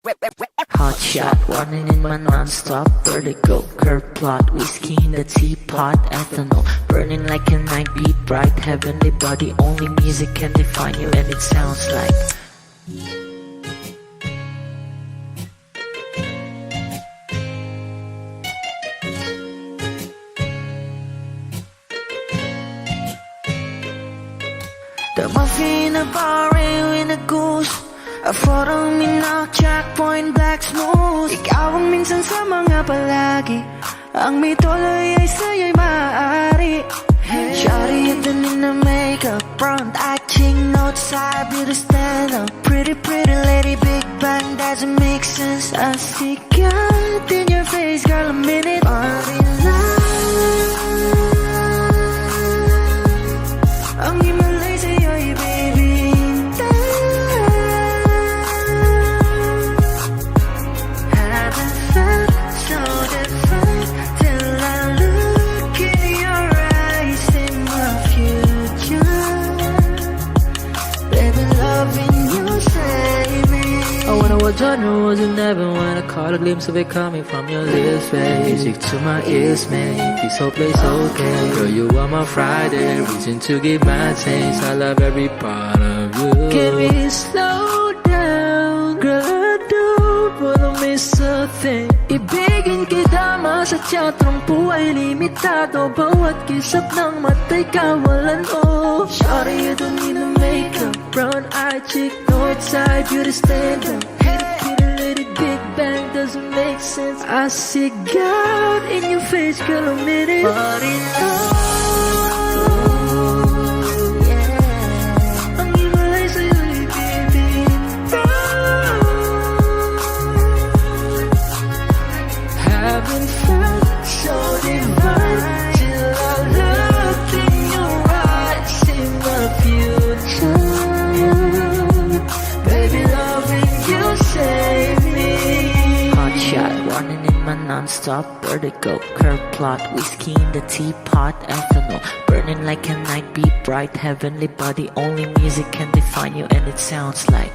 Hot shot, running in my non-stop vertigo. Curve plot, whiskey in the teapot, ethanol burning like a night beat bright. Heavenly body, only music can define you, and it sounds like the muffin in a bar in a goose. A photo me now, checkpoint black smooth. Ikaw ang minsan sa mga palagi, ang may tuloy ay sa'yo'y maaari. Shawty, ito in the makeup, front acting, notes, side, beauty stand up. Pretty, pretty lady, big bang, doesn't make sense. I see God in your face, girl, a minute. Party life, ang himalay sa'yo'y baby. Genre wasn't heaven when I caught a glimpse of it coming from your lips, babe. Music to my ears, man, this whole place okay. Girl, you are my Friday, reason to give my taste. I love every part of you. Can we slow down? Girl, I don't wanna miss a thing. Ibigin kita sa teatrong buhay limitado. Bawat kisap ng mata'y kawalan mo. Shawty, you don't need no makeup, brown eye, chick, north side, beauty stand up. Big bang doesn't make sense. I see God in your face, girl, a minute. But in love, yeah, ang himalay sa'yo'y baby. Haven't felt so divine till I look in your eyes, in the future. Baby, loving you save me. Hot shot, running in my non-stop vertigo. Curve plot, whiskey in the teapot, ethanol burning like a night beat bright. Heavenly body, only music can define you, and it sounds like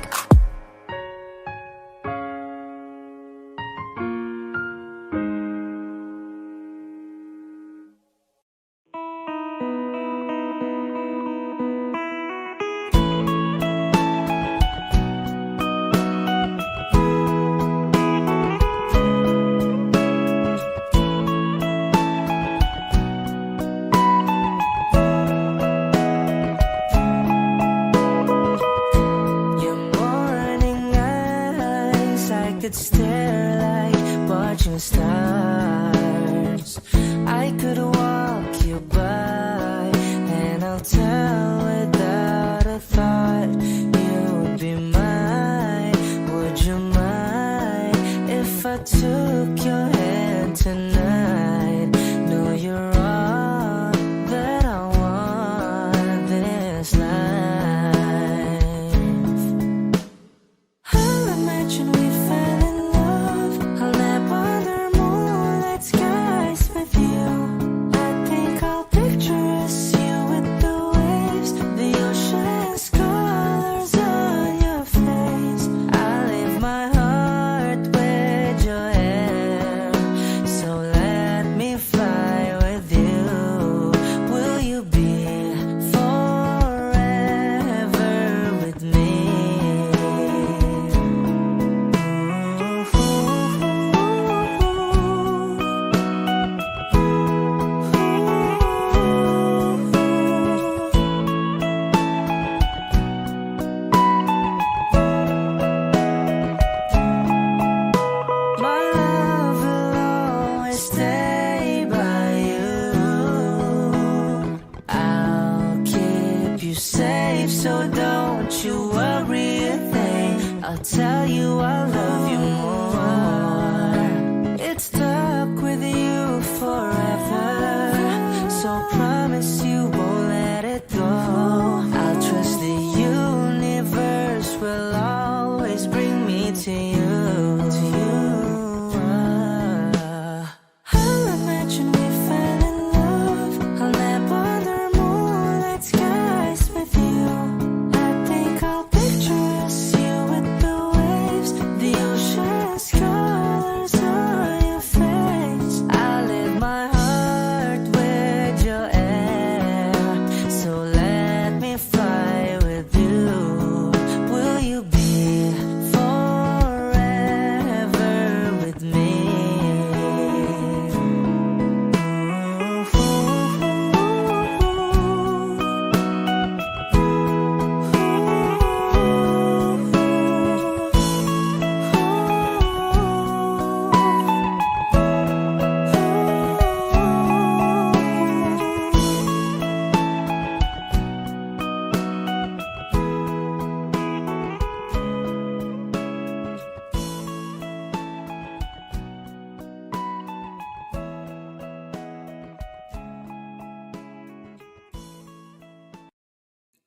could stare like watching stars. I could walk you by, and I'll tell without a thought you would be mine. Would you mind if I took your hand tonight? No, you're all that I want this life. I'll imagine we fell in love. I'll nap under moonlight skies with you. I think I'll picture us, you with the waves, the ocean's colors on your face. I leave my heart with your hair. So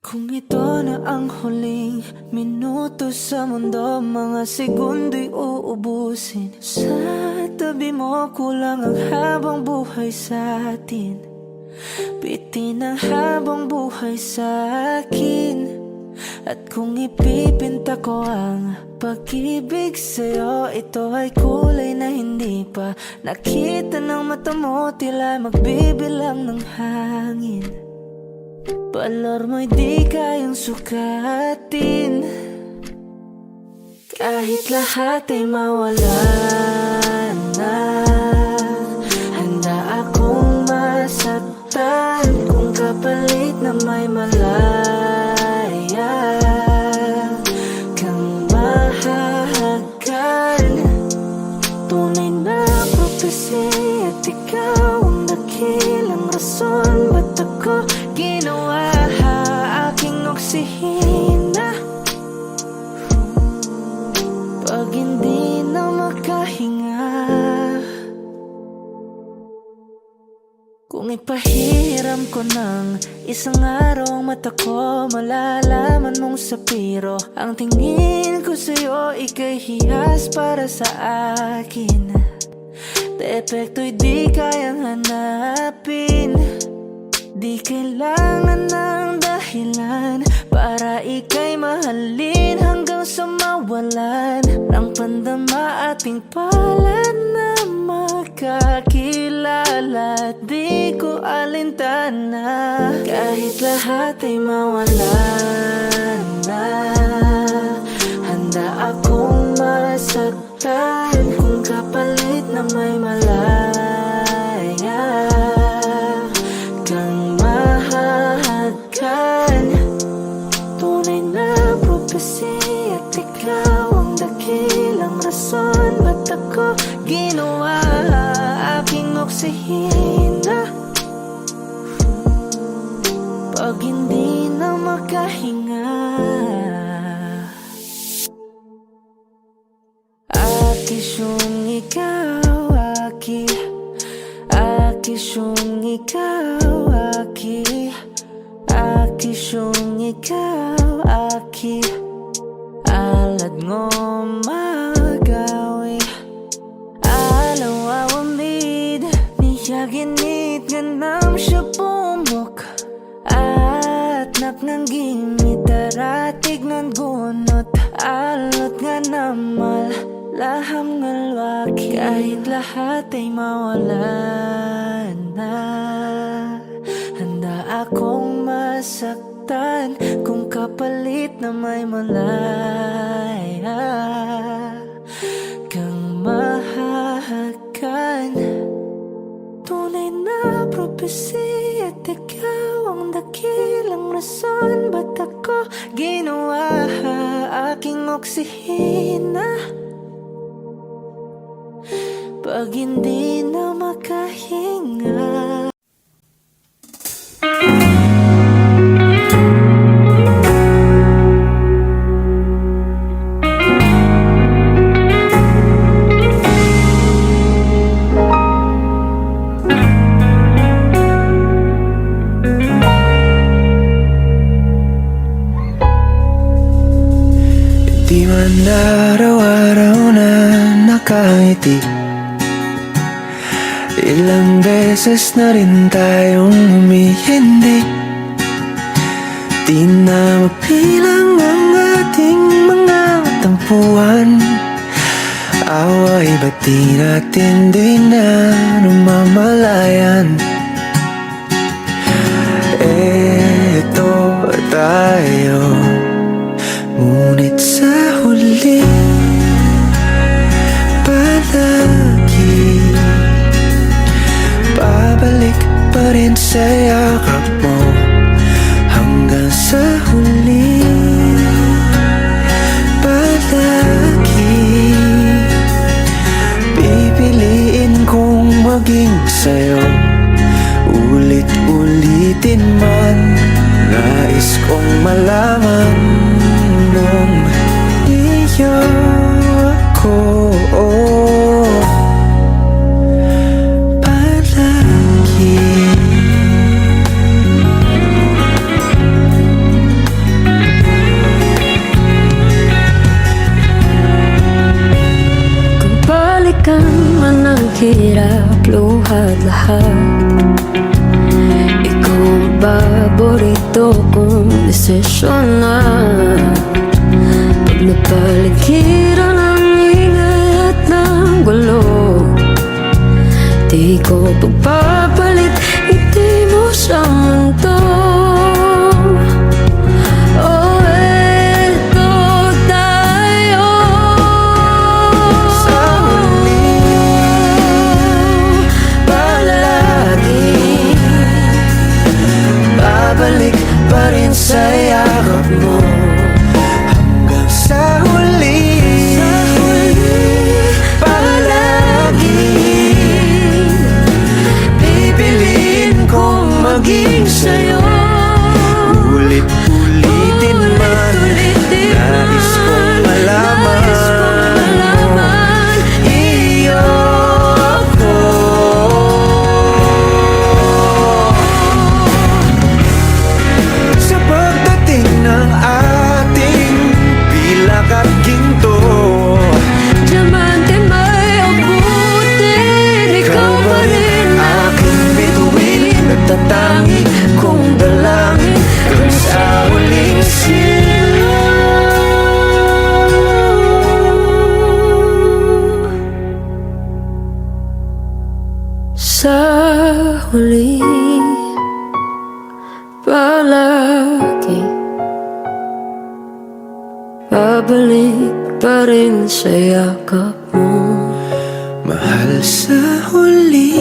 Kung ito na ang huling minuto sa mundo, mga segundo'y uubusin. Sa tabi mo kulang ang habang buhay sa atin. Bitin ang habang buhay sa akin. At kung ipipinta ko ang pag-ibig sa'yo, ito ay kulay na hindi pa nakita ng mata mo, tila magbibilang ng hangin. Balor mo'y di kayang sukatin. Kahit lahat ay mawala na, handa akong masaktan kung kapalit na may malaya kang mahahagan. Tunay na propesya at ikaw ang dakilang rason ba't ako ginawa aking oksihina. Pag hindi na makahinga, kung ipahiram ko ng isang araw ang mata ko, malalaman mong sapiro ang tingin ko sa'yo, ika'y hiyas para sa akin. Depekto'y di kayang hanapin. Di kailangan ng dahilan para ika'y mahalin hanggang sa mawalan ng pandama ating palad na makakilala. Di ko alintana kahit lahat ay mawalan na, handa akong masaktan kung kapalit na may malaya kang mahahagan. Tunay na propesya at ikaw ang dakilang rason ba't ako ginawa aking oksihina. Pag hindi na makahinga, akisyong ikaw, akisyong ikaw, akisyong ikaw, alad ngo magawi alaw awamid niyaginit ganam siya pumok at naknanggimit daratig ng gunot alot nga namal laham ngalwaki. Kahit lahat ay mawala na, handa akong masaktan kung kapalit na may malaya kang mahahagan. Tunay na propesya at ikaw ang dakilang rason ba't ako ginawa aking oksihina. Pag hindi na makahinga. Di man araw-araw na nakangiti, ilang beses na rin tayong humihindi. Di na mapilang ang ating mga tampuhan, away ba't di natin di na namamalayan. Eto tayo, ngunit sa huli palagi babalik pa rin sa yakap mo hanggang sa huli. Palagi pipiliin kong maging sa'yo, ulit-ulitin man. Nais kong malaman nung iyo ako palagi. hirap, luha't lahat. Ikaw ang paborito kong desisyonan. Pag napaligiran ang ingay at ng gulo, di ko pagpapalit, ngiti mo sa mundo. Oh, eto tayo Sa huli, palagi. babalik pa rin sa yakap mo. Hanggang sa huli, palagi. Pipiliin kong maging sa'yo. Ulit-ulitin man, nais kong malaman, iyo ako. Sa pagdating ng ating pilak at ginto, Diamante may abutin, ikaw pa rin aking bituin, nagtatangi kong dalangin dun sa huling sa huli, palagi. Babalik pa rin sa yakap mo. mahal sa huli,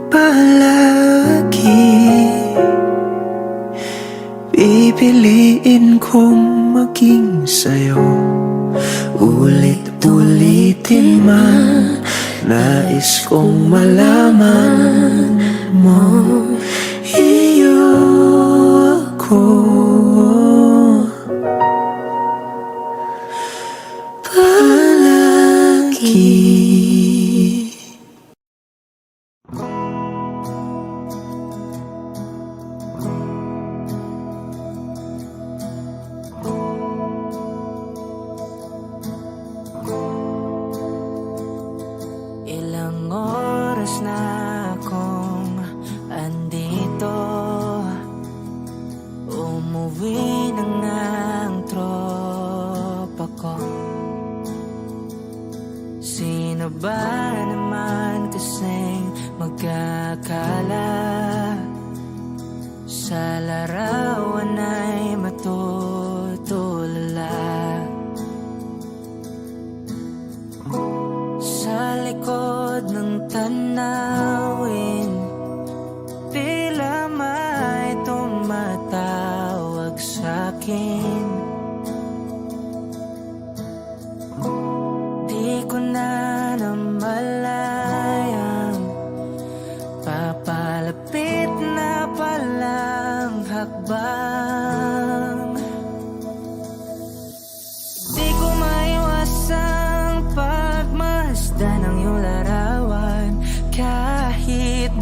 palagi. Pipiliin kong maging sa'yo. Ulit-ulitin man, nais kong malaman mo, iyo ako. Palagi. Ilang oras na akong andito, umuwi na nga ang tropa ko. Sino ba naman kasing magkakala sa larawan ay matutulala? Sa likod ng tanawin, tila may tumatawag sa'kin. Di ko na namalayang papalapit na palang hakbang. Di ko maiwasang pagmasdan ng iyong larawan, kahit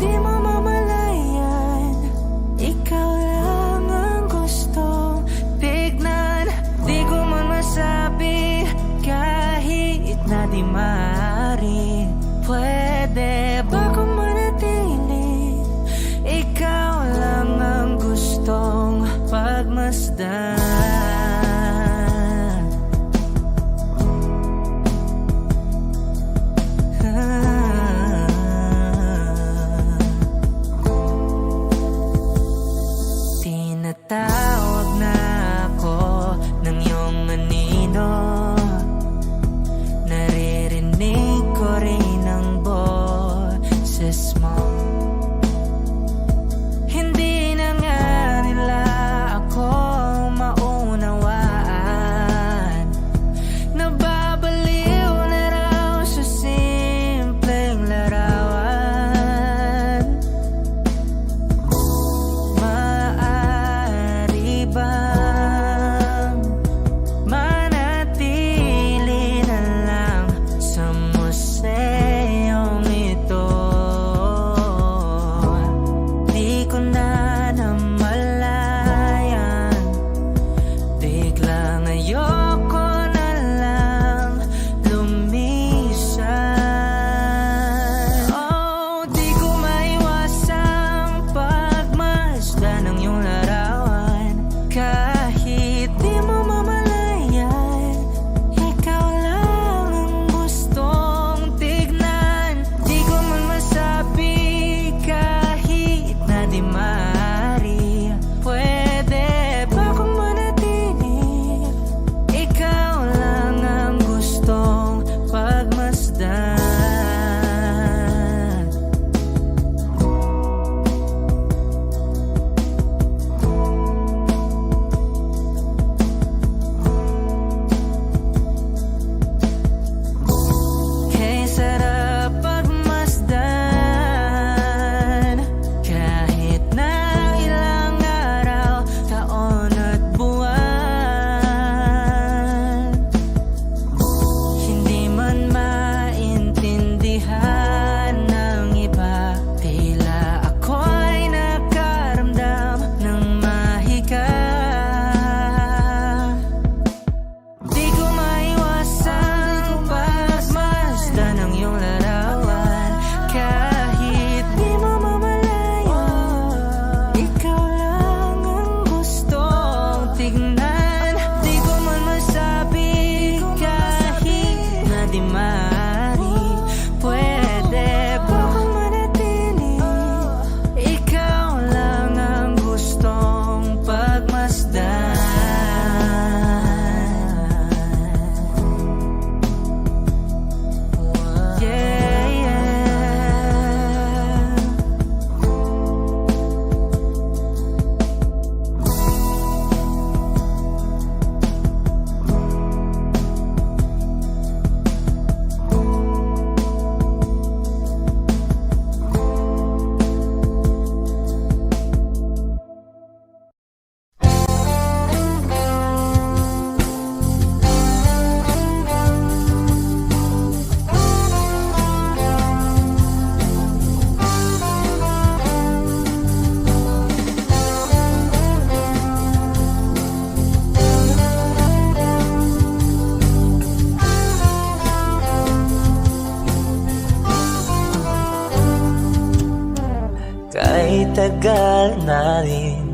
tagal na rin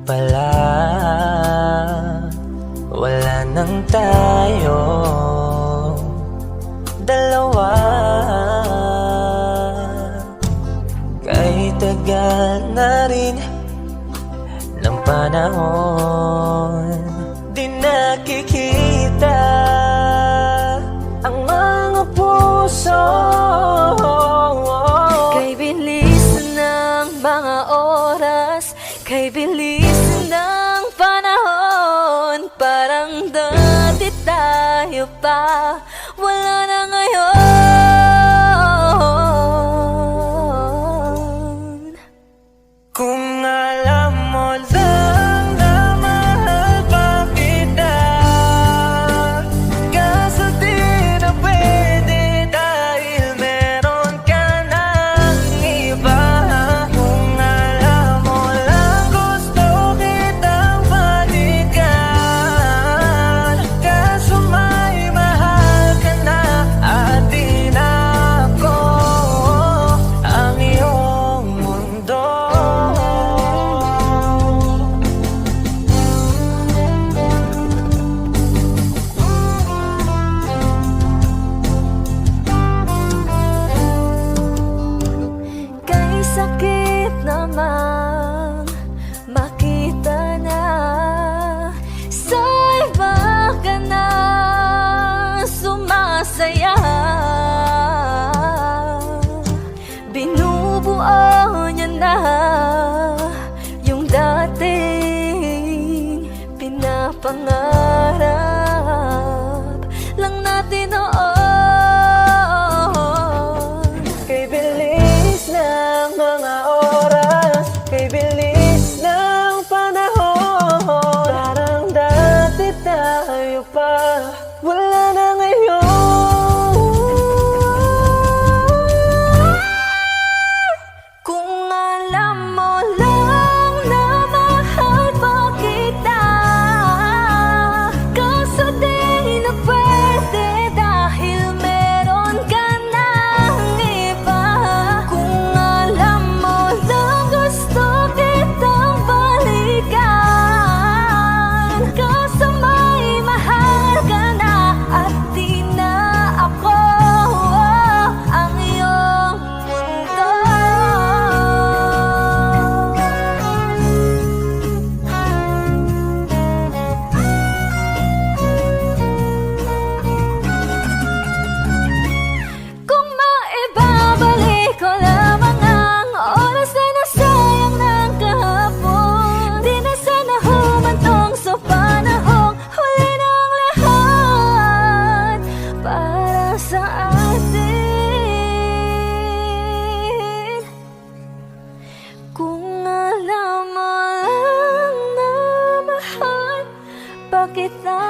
pala wala nang tayo dalawa. Kay tagal na rin ng panahon, di nakikita ang mga puso. Kay bilis ng mga oras, kay bilis ng panahon, parang dati tayo pa, wala na ngayon. Kung alam mo lang na mahal pa kita, kaso di na pwede dahil meron ka ng iba. Kung alam mo lang gusto kitang balikan, kaso may mahal ka na at di na ako ang iyong mundo. Kay sakit namang makita na sa iba ka na sumasaya. Binubuo niya na yung dating pinapangarap lang natin noon. Kay bilis ng mga oras, kay bilis ng panahon, parang dati tayo pa, wala na ngayon. Kung alam mo lang na mahal pa kita, kaso di na pwede dahil meron ka ng iba. Kung alam mo lang gusto kitang balikan, kaso may mahal ka na at di na ako ang iyong mundo. Kung maibabalik ko lamang ang oras na nasayang ng kahapon, di na sana humantong sa panahong huli ng lahat para sa atin. Kung alam mo lang na mahal pa kita,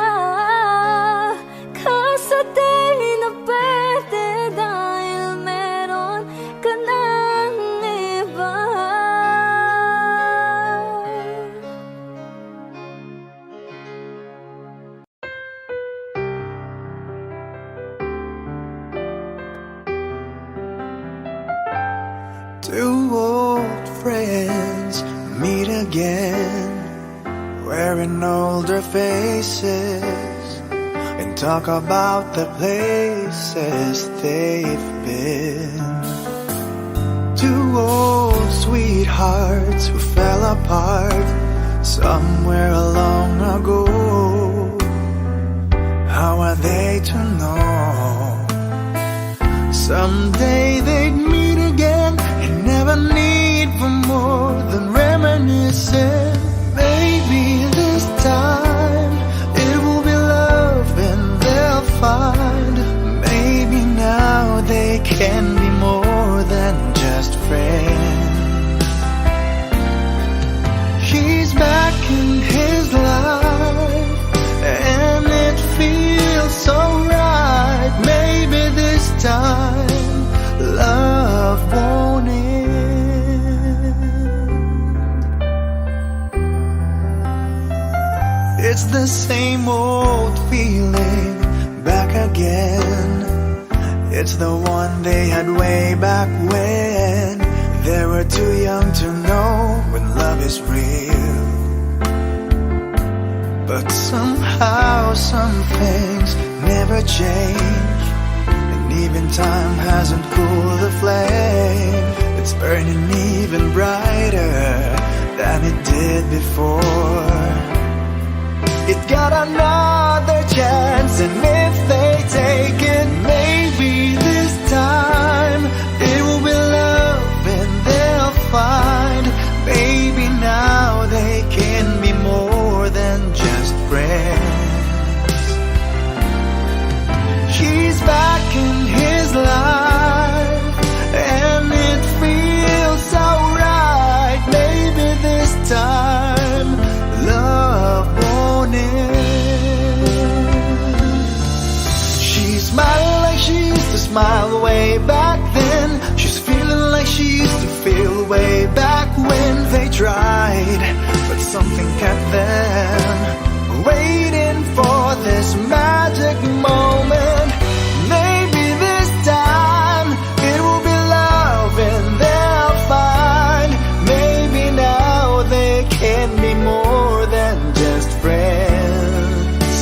kaso di na pwede dahil meron ka ng iba. Two old friends meet again, wearing older faces, and talk about the places they've been. Two old sweethearts who fell apart somewhere long ago. How are they to know? Someday they'd meet again and never need for more than reminiscing. Maybe this time it will be love and they'll find. Maybe now they can be more than just friends. She's back in his life and it feels so right. Maybe this time love won't end. It's the same old feeling back again. It's the one they had way back when They were too young to know when love is real. But somehow some things never change, and even time hasn't cooled the flame. It's burning even brighter than it did before. It got another chance, and if they take it, maybe this time it will be love and they'll find. Maybe now they can be more than just friends. She's back in his life, and it feels so right. Maybe this time love won't end. She's smiling like she used to smile way back then. She's feeling like she used to feel way back when they tried, but something kept them waiting for this magic moment. Maybe this time it will be love and they'll find. Maybe now they can be more than just friends.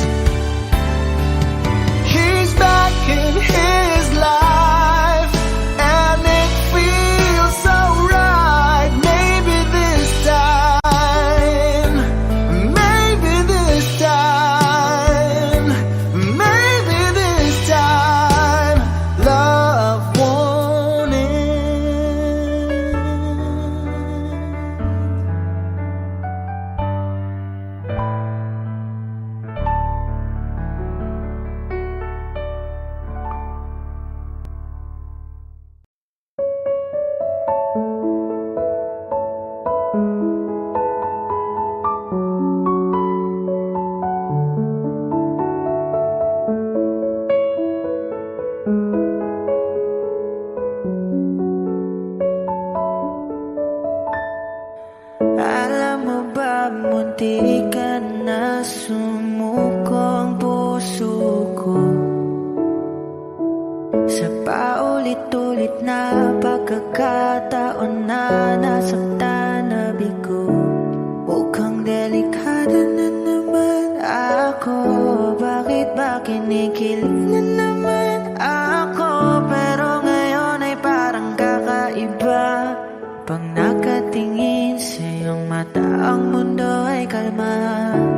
He's back in his life, and it feels so right. Maybe this time, maybe this time, maybe this time, love won't end. Alam mo ba, munti ka na sumuko ang puso ko sa paulit-ulit na pagkakataon na nasaktan na bigo. Mukhang delikado na naman ako. Bakit ba kinikilig na naman ako? Pero ngayon ay parang kakaiba. Pag nakatingin sa iyong mata, ang mundo ay kalma.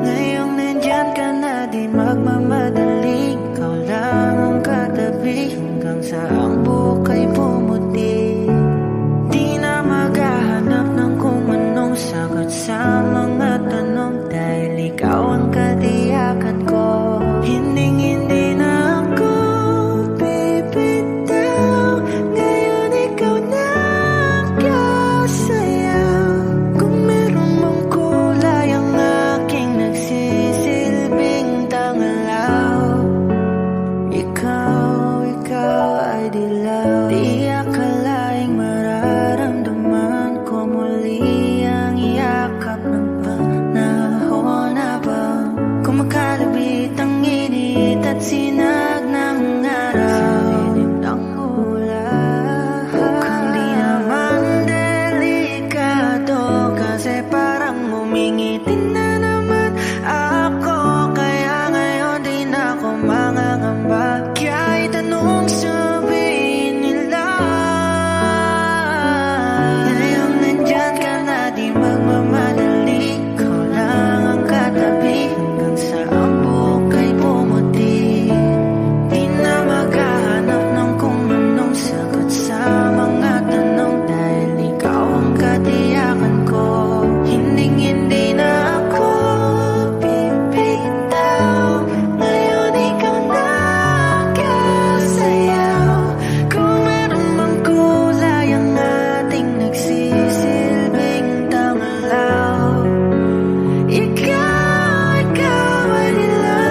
Ngayong nandyan ka na, di magmamadali. Ikaw lang ang katabi hanggang sa ang buhok ay pumuti. Di na maghahanap ng kung anong sagot sa mga tanong, dahil ikaw ang katiyakan ko. Hinding-hindi na ako bibitaw. Ngayon ikaw na sayaw. Kung meron mang kulay ang aking nagsisilbing tangalaw, ikaw ay dilaw. Di akalaing mararamdaman ko muli ang yakap ng panahon habang kumakalabit ang init at sinag ng araw. Sa lilim ng ulan, mukhang di naman delikado, kasi parang umingitin na naman ako. Kaya ngayon di na ako mangangamba, kahit anong sabihin nila. Ngayon nandyan ka na, di magmamadali. Ikaw lang ang katabi hanggang sa ang buhok ay pumuti. Di na maghahanap ng kung anong sagot sa mga tanong, dahil ikaw ang katiyakan ko. Hinding-hindi na ako bibitaw. Ngayon ikaw na kasayaw. Kung meron mang kulay ang ating nagsisilbing tangalaw, ikaw ay dilaw.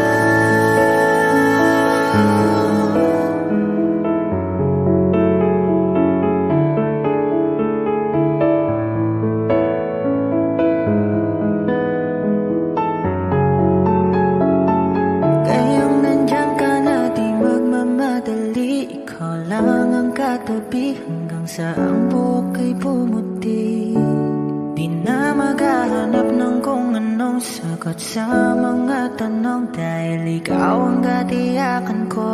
Ngayong nandyan ka na, di magmamadali. Ikaw lang ang katabi hanggang hanggang sa ang buhok ay pumuti. Di na maghahanap ng kung anong sagot sa mga tanong, dahil ikaw ang katiyakan ko.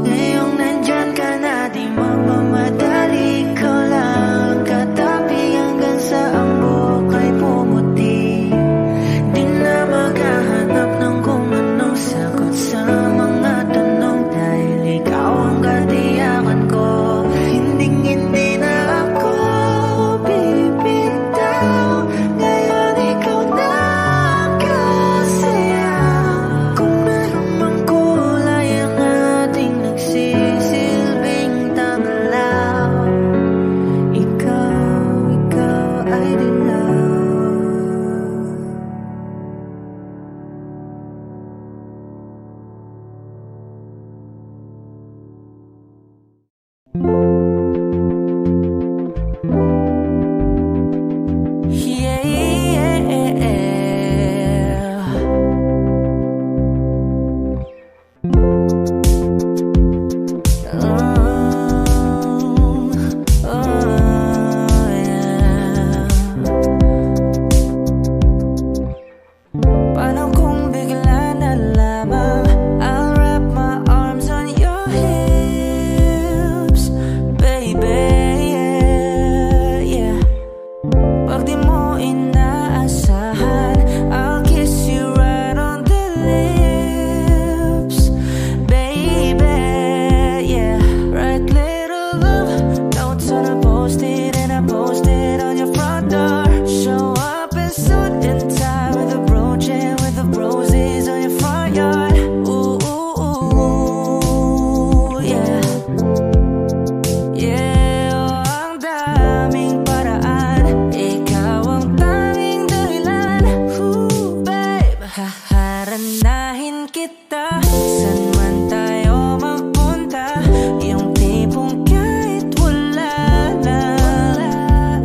Ngayong nandyan ka na, di magmamadali, ikaw lang katabi hanggang sa ang buhok ay pumuti. Di na maghahanap ng kung anong sagot sa mga tanong, dahil ikaw ang katiyakan ko. Hindi na ako bibitaw, ngayon ikaw na kasaya. Kung meron mang kulay ang ating nagsisilbing tanglaw, ikaw ay dilaw. Paano kung bigla na lamang I'll wrap my arms on your hips, baby, yeah. Pag di mo inaasahan, I'll kiss you right on the lips, baby, yeah. Write little love notes on a post-it, and I post it on your front door. Show up in suit and tie with a brooch and with the roses on your front yard. Ooh, ooh, ooh, yeah. Yeah, oh, ang daming paraan, ikaw ang tanging dahilan. Ooh, babe, haharanahin kita saan man tayo magpunta. Yung tipong kahit wala lang,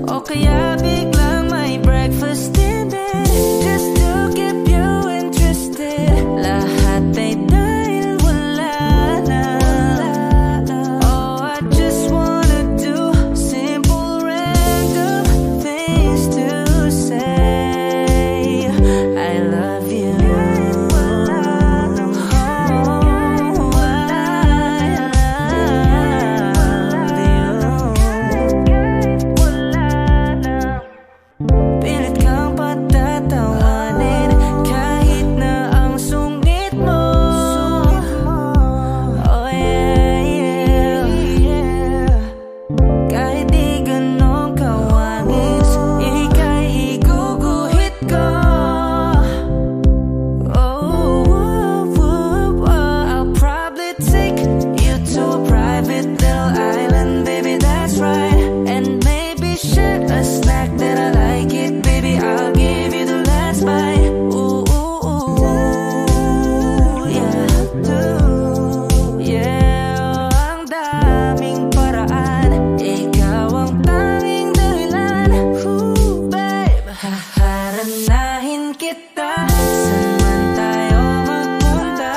o kaya biglang may breakfast in bed, just to keep you interested. Lahat ay dahil wala lang. Oh, I just wanna do simple random things to say. I love you. Oh, I love you. Pilit kang patatawanin kahit na ang sungit mo. Oh yeah, yeah, yeah. Kahit di ganong kawangis, ika'y iguguhit ko. Oh, I'll probably take you to a private little island, baby, that's right. And maybe share a snack that I like it, baby, I'll give you the last bite. Ooh, ooh, ooh, yeah. Yeah, oh, ang daming paraan, ikaw ang tanging dahilan. Ooh, babe, haharanahin kita saan man tayo magpunta.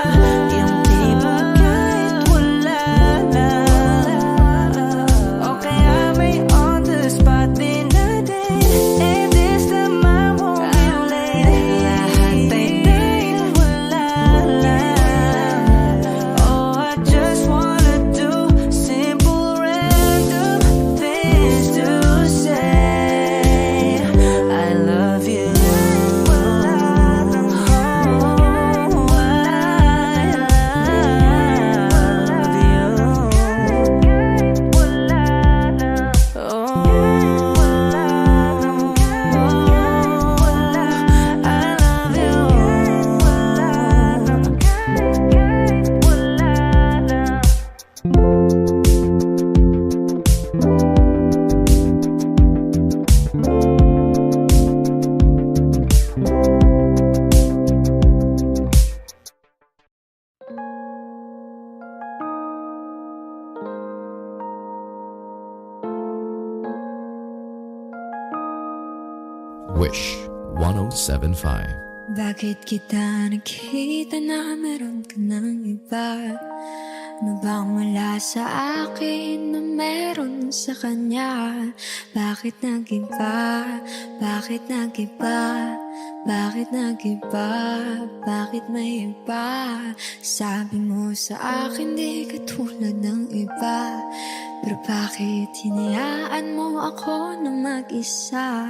Yung tipong kahit wala lang, o kaya may on the spot din na date. And this time I won't be late. Lahat ay dahil wala lang. Oh, I just wanna do simple random things to say. I love you. Oh, I love Wish 1075. Bakit kita nakita na meron ka ng iba? Ano bang wala sa akin na meron sa kanya? Bakit nag-iba? Bakit nag-iba? Bakit nag-iba? Bakit may iba? Sabi mo sa akin di ka tulad ng iba. Pero bakit hinayaan mo ako na mag-isa?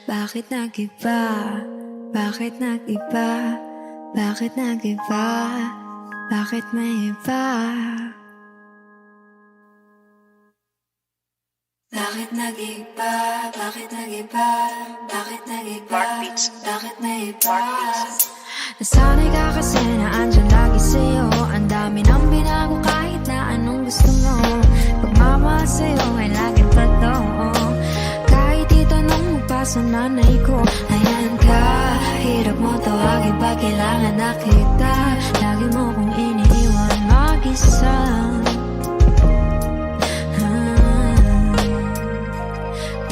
Bakit nag-iba? Bakit nag-iba? Bakit nag-iba? Bakit may iba? Bakit nag-iba? Bakit nag-iba? Bakit nag-iba? Bakit may iba? Nasanay ka kasi na andyan lagi sa'yo. Ang dami nang binago kahit na anong gusto mo. Pagmamahal sa'yo ay laging totoo. Kahit itanong mo pa sa nanay ko, ayan ka, hirap mo tawagin pag kailangan na kita. Lagi mo kong iniiwan mag-isa.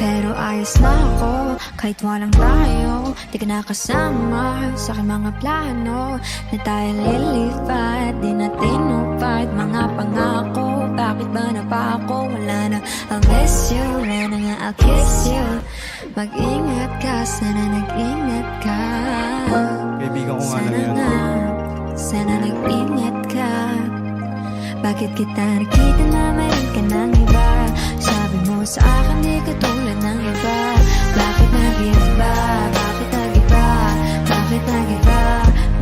Pero ayos na ako, kahit walang tayo. Di ka nakasama sa aking mga plano. Na tayo lilipat, di natin upad mga pangako. Bakit ba na pa ako? Wala na, I'll miss you. Wala na nga, I'll kiss you. Mag-ingat ka, sana nag-ingat ka. Kaibigan ko nga lang Sana yan. nga, sana nag-ingat ka. Bakit kita nakita na mayroon ka ng iba? Sabi mo sa akin di ka tulad ng iba. Bakit nag-iba? Bakit nag-iba? Bakit nag-iba?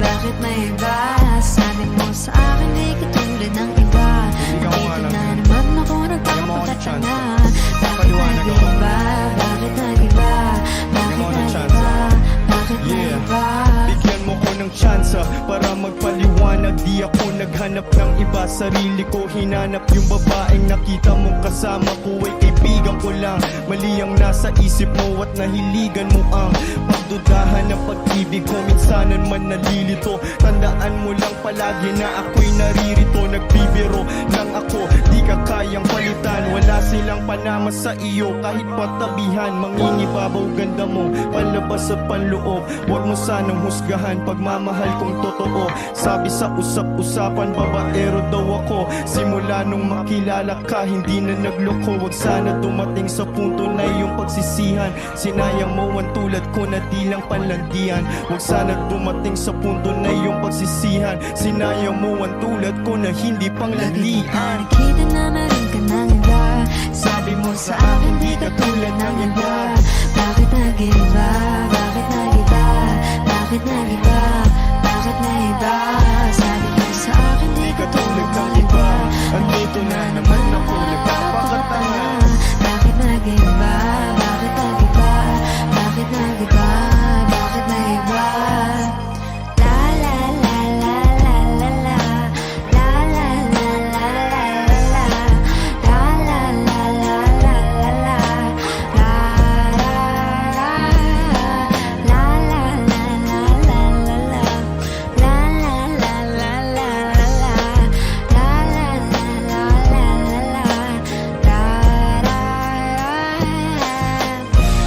Bakit may iba? Sabi mo sa akin di ka tulad ng iba. Nakita na naman ako nagpapakatanga. Bakit nag-iba? Bakit nag-iba? Bakit nag-iba? Bakit nag-iba? Bigyan mo ko ng tsansa para magpaliwanag. Di ako naghanap ng iba, sarili ko hinanap. Yung babaeng nakita mong kasama ko ay kaibigan ko lang. Mali ang nasa isip mo at nahiligan mo ang pagdudahan ng pag-ibig ko. Minsanan man nalilito, tandaan mo lang palagi na ako'y naririto. Nagbibiro lang ako, di ka kayang palitan. Wala silang panama sa iyo kahit patabihan. Mangingibabaw ganda mo, palabas at panloob. Huwag mo sanang husgahan pagmamahal kong totoo. Sabi sa usap-usapan, babaero daw ako. Simula nung makilala ka, hindi na nagloko. Huwag sana dumating sa punto na iyong pagsisihan. Sinayang mo ang tulad ko na di lang panlandian. Huwag sana dumating sa punto na iyong pagsisihan. Sinayang mo ang tulad ko na hindi panglandian. Nakita na meron ka ng iba. Sabi mo sa akin di ka tulad ng iba. Bakit nag-iba? Bakit nag-iba? Bakit nag-iba? Bakit nag-iba? Sabi mo sa akin di ka tulad ng iba. Andito na naman ako nagpapakatanga. Bakit nag-iba? Bakit nag-iba? Bakit nag-iba? Bakit nag-iba? La la la la la la la. La la la la la la la. La la la la la la la. La la la la la la la la. La la la la la la la. La la la la la la la.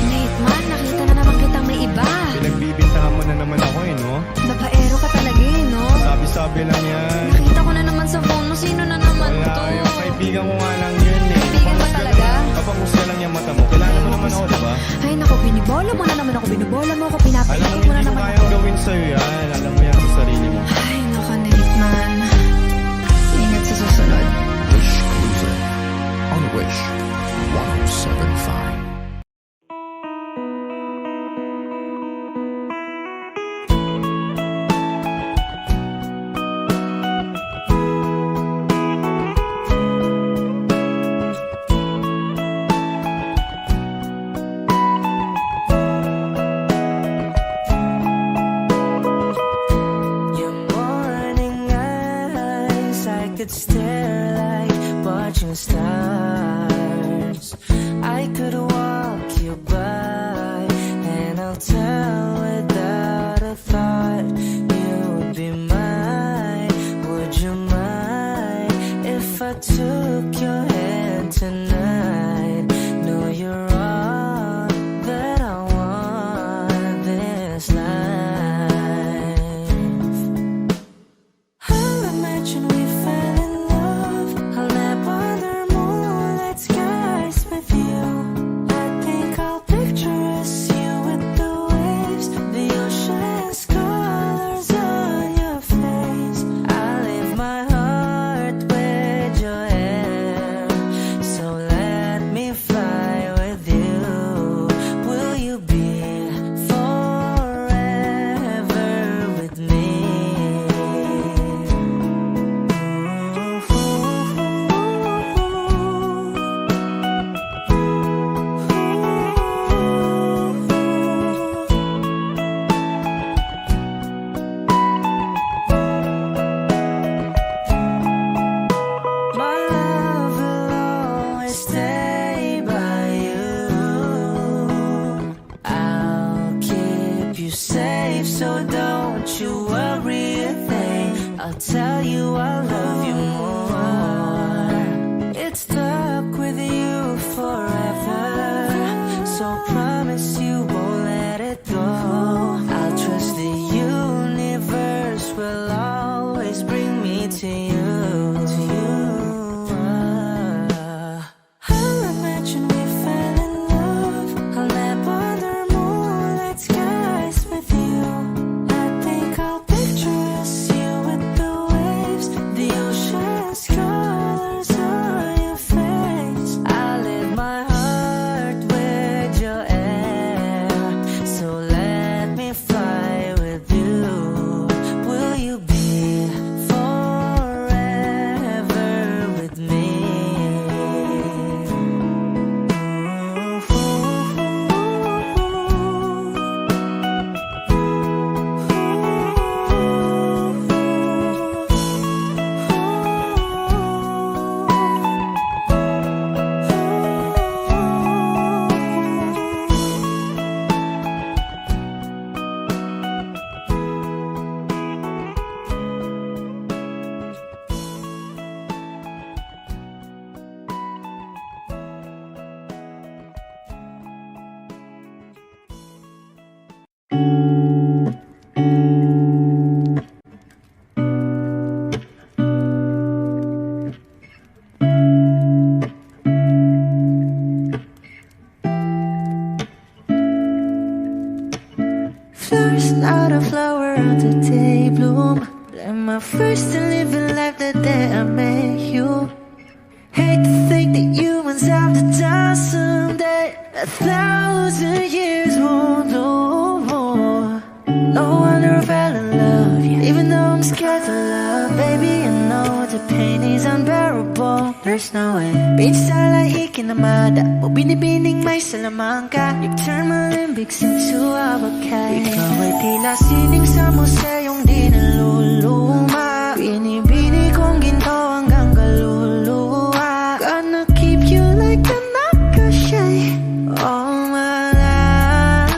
Nate man, nakita na naman kitang may iba. Pinagbibintahan mo na naman ako no? Babaero ka talaga no? Sabi-sabi lang yan. Nakita ko na naman sa phone mo, sino na naman Wala, to? yung kaibigan ko nga lang yun Kaibigan mo talaga? Kapangusga lang yung mata mo. Kailangan mo naman ako, diba? Ay naku, binibola mo na naman ako, binibola mo ako, Alam mo, pinapikit mo hindi na ko naman ako. kayang gawin sa'yo yan. Alam mo yan sa sarili mo. Ay naku, Nate man. Ingat sa susunod. Wish Cruiser on Wish 1075. Your morning eyes, I could stare like watching stars. I could walk you by, and I'll tell without a thought. You would be mine. Would you mind if I took your hand tonight? No, you're all that I want this life. I'll imagine we fell in love. still living life the day I met you. Hate to think that humans have the time someday. 1,000 years won't know more. No wonder I fell in love, yeah. Even though I'm scared to love, baby, I know the pain is unbearable. There's no way. Bitch, salay ikinamada mo binibining may salamangka. You turn my limbics into abakay. Ikaw ay tila sining sa museyong di naluluma. Binibini kong ginto hanggang kaluluwa. Gonna keep you like a nakashay all my life.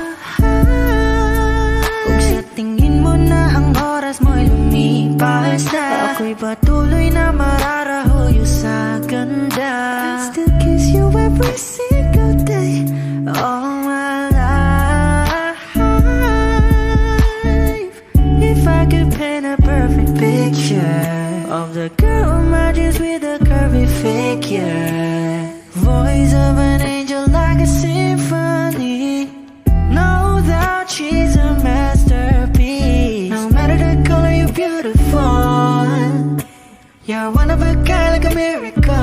Kung sa tingin mo na ang oras mo'y lumipas na, ako'y patuloy na mararahuyo sa ganda. I still kiss you every single day all my life. If I could paint a perfect picture of the girl on my dreams with a curvy figure, voice of an angel like a symphony, no doubt she's a masterpiece. No matter the color, you're beautiful. You're one of a kind, like a miracle.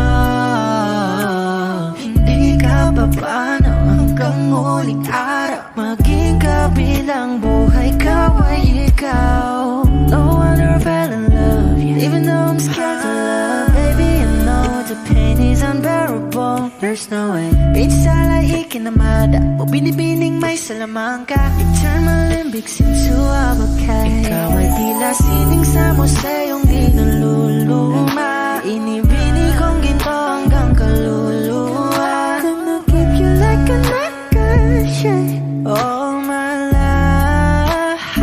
Hindi ka papaano hanggang muling araw. Maging kabilang buhay ka ay ikaw. No wonder I fell in love, yeah. Even though I'm scared to love, baby, I know the pain is unbearable. There's no way. Bitch, salay ikinamada mo binibining may salamangka. You turn my limbics into abakay. Ikaw ay tila sining sa museyong di naluluma. Inibini kong ginto hanggang kaluluwa. Gonna keep you like a nakashay all my life.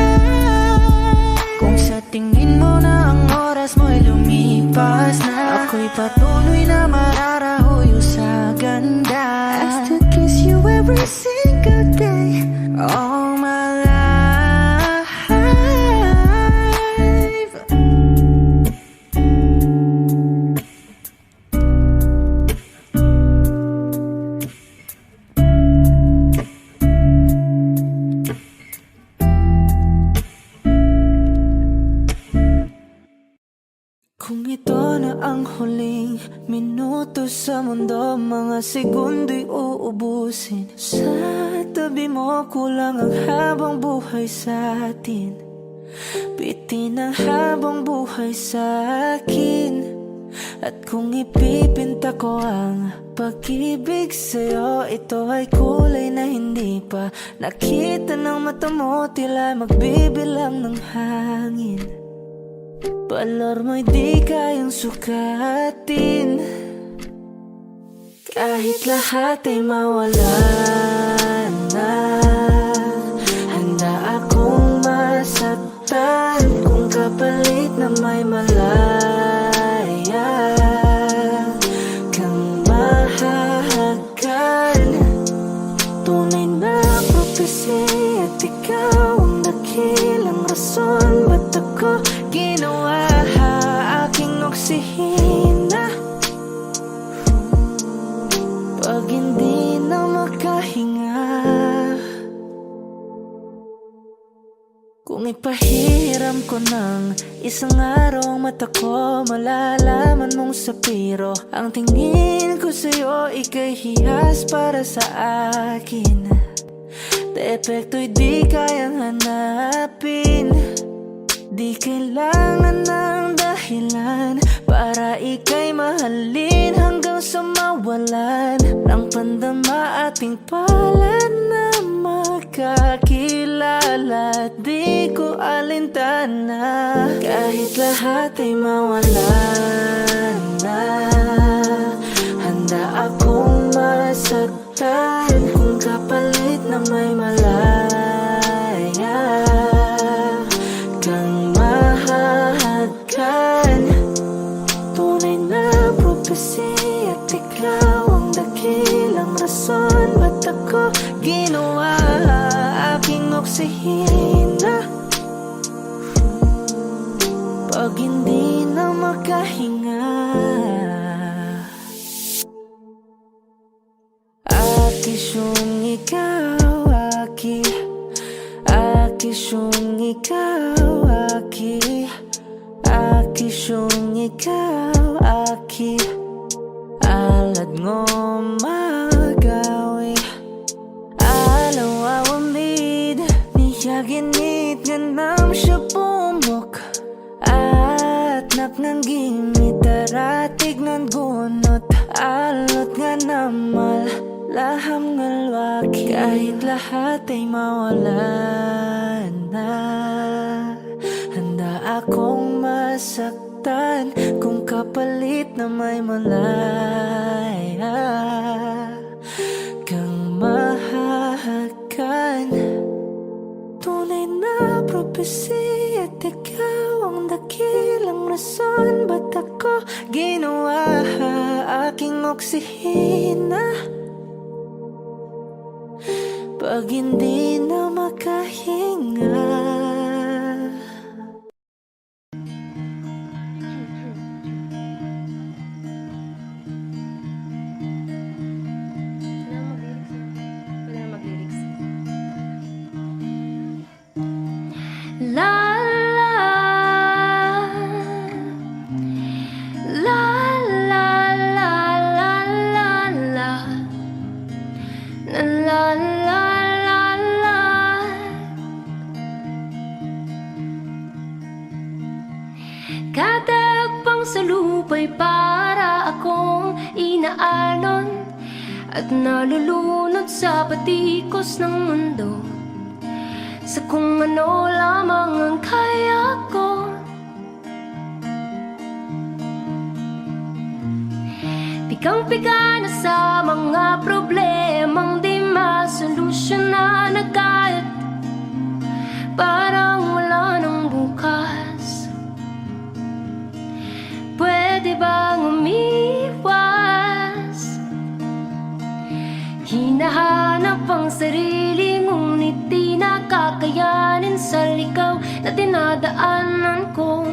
Kung sa tingin mo na ang oras mo'y lumipas na, ako'y patuloy na mararahuyo sa ganda. I still kiss you every single day all my life. Kung ito na ang huling minuto sa mundo, mga segundo'y uubusin. Sa tabi mo, kulang ang habang buhay sa atin. Bitin ang habang buhay sa akin. At kung ipipinta ko ang pag-ibig sa'yo, ito ay kulay na hindi pa nakita ng mata mo, tila magbibilang ng hangin. Balor mo'y di kayang sukatin, kahit lahat ay mawala na. Handa akong masaktan kung kapalit na may malaya kang mahahagan. Tunay na prophecy at ikaw ang dakilang rason ba't ako ginawa aking oksihina. Pag hindi na makahinga, kung ipahiram ko ng isang araw mata ko, malalaman mong sapiro ang tingin ko sa'yo, ika'y hiyas para sa akin. Depekto'y di kayang hanapin, di kailangan ng dahilan para ika'y mahalin hanggang sa mawalan ng pandama ating palad na magkakilala. Di ko alintana kahit lahat ay mawalan na. Handa akong masaktan kung kapalit na may malaya kang mahahagan. Tunay na prophecy at ikaw ang dakilang rason ba't ako ginawa aking oksihina. Pag hindi na makahinga, akisyong ikaw, akisyong ikaw, akisyong pusyong ikaw aki alad ngo magawi alaw awamid niya ginit nga nam siya pumok at napnang gimit daratig ng gunot alot nga namal laham ngalwaki kahit lahat ay mawala na handa akong masaktan kung kapalit na may malaya kang mahahagan tunay na propesya at ikaw ang dakilang rason ba't ako ginawa aking oksihina pag hindi na makahinga. La la la la la la la la la la la Kadag pang salupay para akong inaalon at nalulunod sa patikos ng mundo sa kung ano lamang ang kaya ko. Pikang-pika na sa mga problemang di masolusyonan agad, parang wala ng bukas. Pwede bang umiwas? Hinahanap ang sarili ngunit di nakakayanin sa ligaw na dinadaanan ko.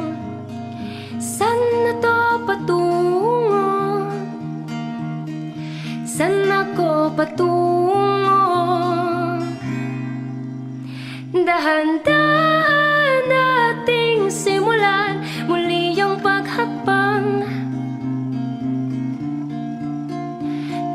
Saan na to patungo? Saan ako patungo? Dahan-dahan nating simulan muli ang paghakbang.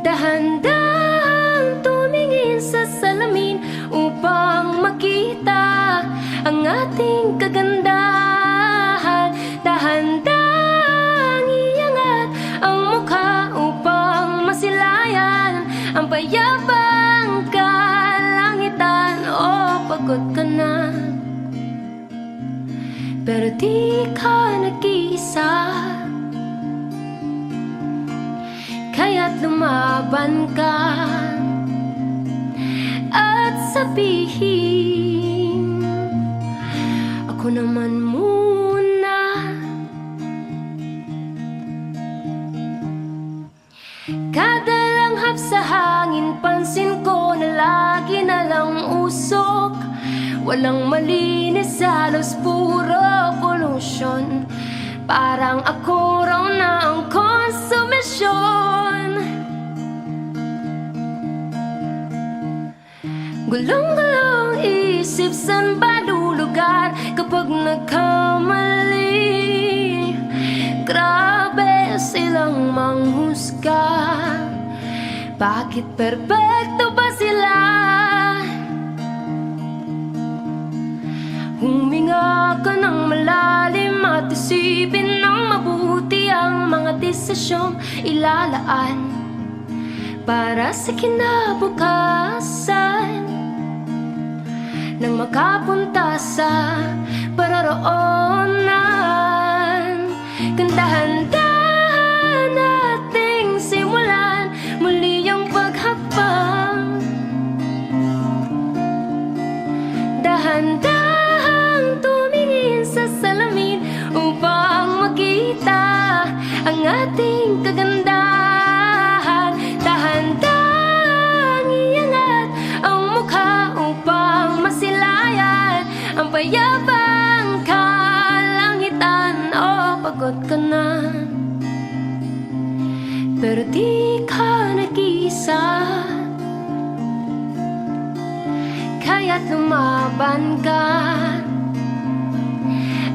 Dahan-dahan tumingin sa salamin upang makita ang ating kagandahan. Dahan-dahan iangat ang mukha upang masilayan ang payapang kalangitan. Oh, pagod ka na, pero di ka nag-iisa, kaya't lumaban ka at sabihin, ako naman muna. Kada langhap sa hangin, pansin ko na lagi na lang usok. Walang malinis, halos puro pollution. Parang ako raw na ang konsumisyon. Gulong-gulong isip, saan ba lulugar kapag nagkamali? Grabe silang manghusga. Bakit perpekto ba sila? Huminga ka ng malalim at isipin ng mabuti ang mga desisyong ilalaan para sa kinabukasan, nang makapunta sa pararoonan. Dahan-dahan nating simulan muli ang paghakbang. Dahan-dahan tumingin sa salamin upang makita ang ating kagandahan. Dahan-dahan iangat ang mukha upang masilayan ang payapang kalangitan. Oh, pagod ka na, pero di ka nag-iisa, kaya't lumaban ka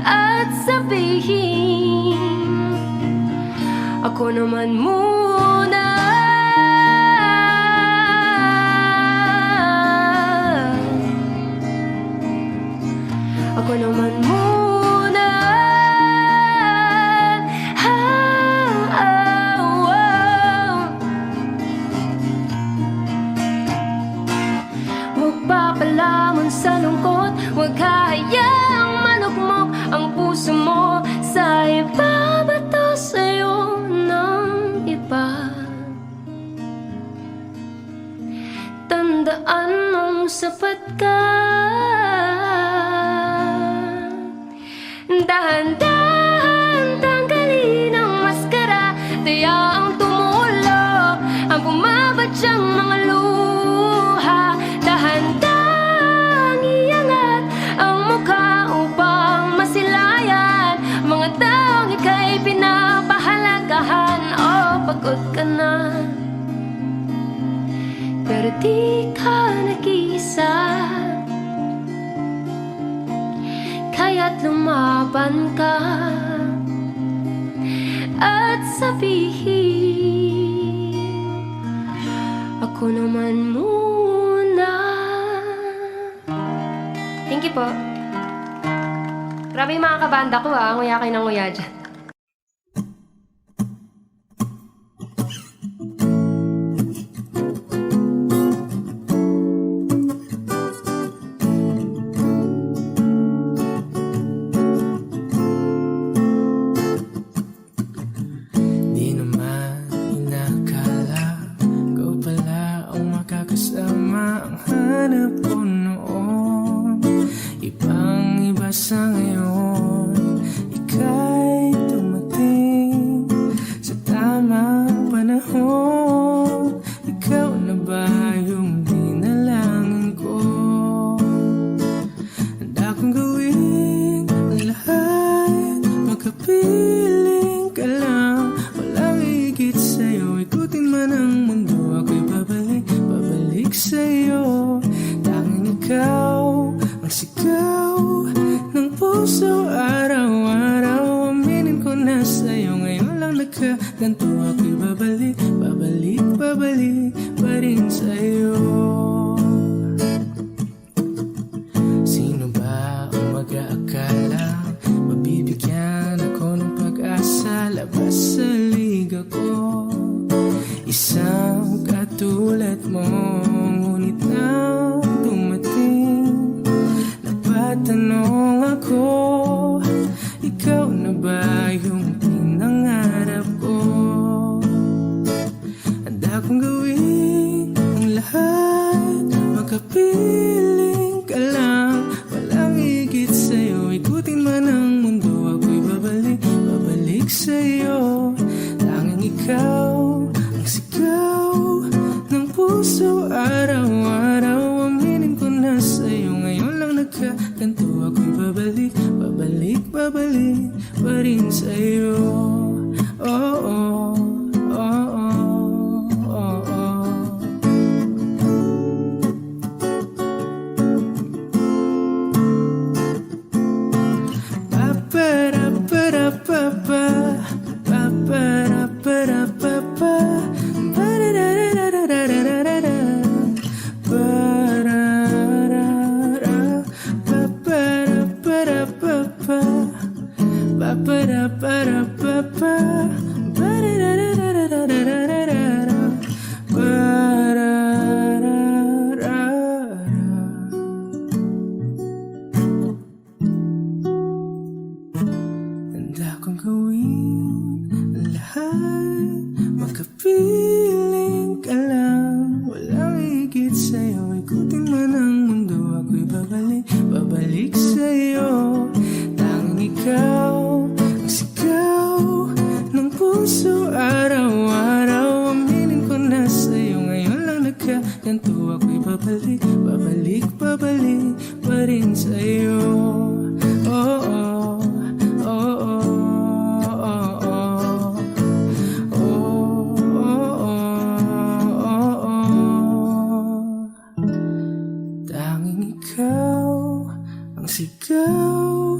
at sabihin, Ako naman muna. Ako naman muna. Huwag papalamon sa lungkot, huwag hahayaang manukmok ang puso mo sa ibabato sa'yo ng iba. Tandaan mong sapat ka. Dahan-dahan tanggalin ang maskara, tayaang tumulo ang bumabadyang mga luha. Dahan-dahang iangat ang mukha upang masilayan mga taong ika'y pinapahalagahan. Oh, pagod ka na, pero di ka nag-iisa. Kaya't lumaban ka at sabihin, ako naman muna. Thank you po. Grabe yung mga kabanda ko ha, nguya kayo ng nguya dyan. Ang hanap ko noon, ibang-iba sa ngayon. Ika'y dumating sa tamang panahon. Ikaw na ba yung dinalangin ko? Handa kong gawin ang lahat, makapiling ka lang. Walang higit sa'yo, ikutin man ang mundo, ako'y babalik sa'yo. Tanging ikaw ang sigaw ng puso araw-araw. Aminin ko na sa'yo, ngayon lang nagkaganto. Ako'y babalik pa rin sa'yo. Sino ba ang mag-aakala mabibigyan ako ng pag-asa? Labas sa liga ko, isang katulad mo. Ngunit nang dumating, napatanong ako, ikaw na ba yung pinangarap ko? Handa kong gawin ang lahat, makapiling ka lang. Walang higit sa'yo, ikutin man ang mundo, ako'y babalik sa'yo. Tanging ikaw ang sigaw ng puso araw-araw. Aminin ko na sa'yo, ngayon lang nagkaganto. Ako'y babalik pa rin sa'yo. Oh, oh, oh, oh, oh, oh. Pa-pa-ra-pa-ra-pa-pa, pa-pa-ra-pa-ra-pa-pa, ba-da-da-da-da-da-da-da-da. Ba-ba-da-ba-da-ba-ba, ba-da-da-da-da-da-da-da-da-da. Ba-da-da-da-da. Handa kong gawin ang lahat, makapiling ka lang. Walang higit sa'yo, ikutin man ang mundo, ako'y babalik sa'yo. Tanging ikaw ang sigaw ng puso araw-araw. Aminin ko na sa'yo, ngayon lang nagkaganto. Ako'y babalik pa rin sa'yo. Oh, oh, oh, oh, oh, oh. Oh, oh, oh, oh. Tanging ikaw ang sigaw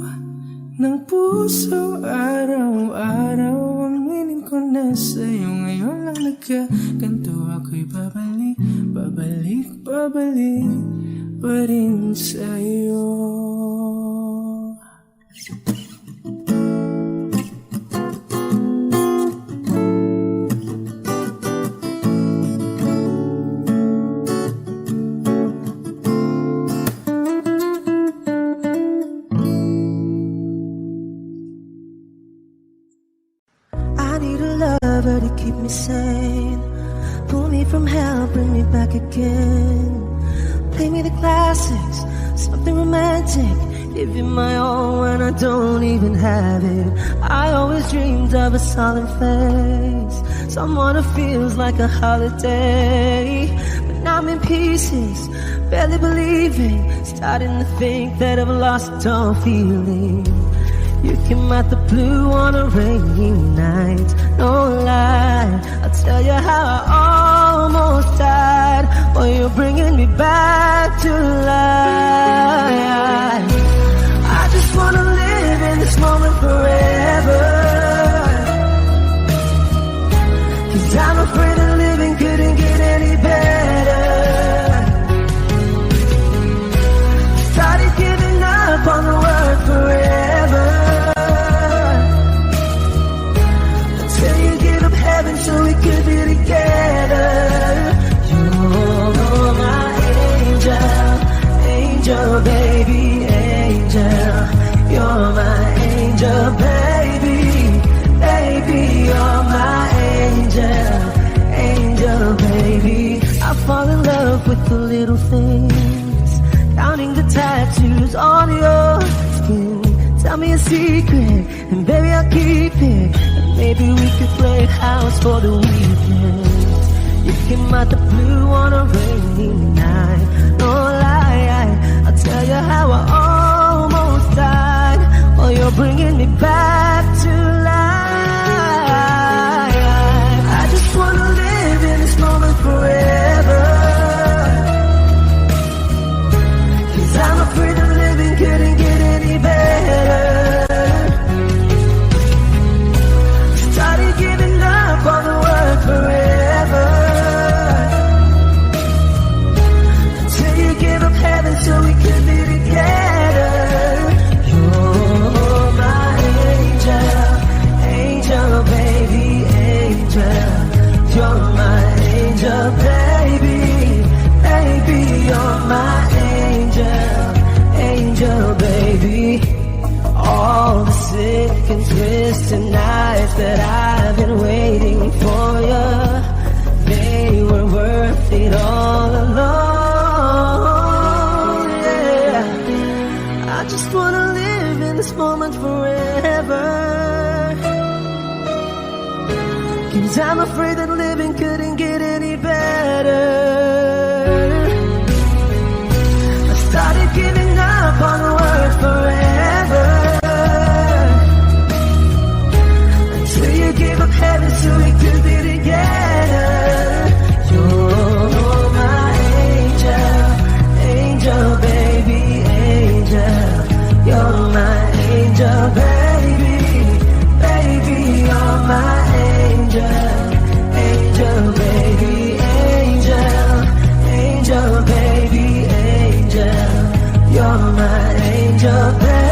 ng puso araw-araw. Aminin ko ko na sa'yo, ngayon lang nagkaganto. Ako'y babalik, babalik, babalik pa rin sa'yo. I need a lover to keep me sane. Pull me from hell, bring me back again. Play me the classics, something romantic. Give you my all when I don't even have it. I always dreamed of a solid face, someone who feels like a holiday. But now I'm in pieces, barely believing, starting to think that I've lost all feeling. You came out the blue on a rainy night, no lie. I'll tell you how I almost died, while you're bringing me back to life. I just wanna live in this moment forever, 'cause I'm afraid that living couldn't get any better. Started giving up on the word forever, so we could be together. You're my angel, angel, baby, angel. You're my angel, baby, baby. You're my angel, angel, baby. I fall in love with the little things, counting the tattoos on your skin. Tell me a secret, and baby I'll keep it. Maybe we could play house for the weekend. You came out the blue on a rainy night, no lie. I'll tell you how I almost died, while you're bringing me back to life. I just wanna live in this moment forever, 'cause I'm afraid that living couldn't get any better. On the word forever, until you give up heaven so we can be together. You're my angel, angel, baby, angel. You're my angel, baby, baby. You're my angel, angel, baby. All the sick and twisted nights that I've been waiting for you, they were worth it all alone. Yeah, I just wanna live in this moment forever, 'cause I'm afraid that living couldn't get any better. I started giving up on the word forever, give up heaven so we could be together. You're my angel, angel, baby, angel. You're my angel, baby, baby. You're my angel, angel, baby, angel. Angel, baby, angel. You're my angel, baby.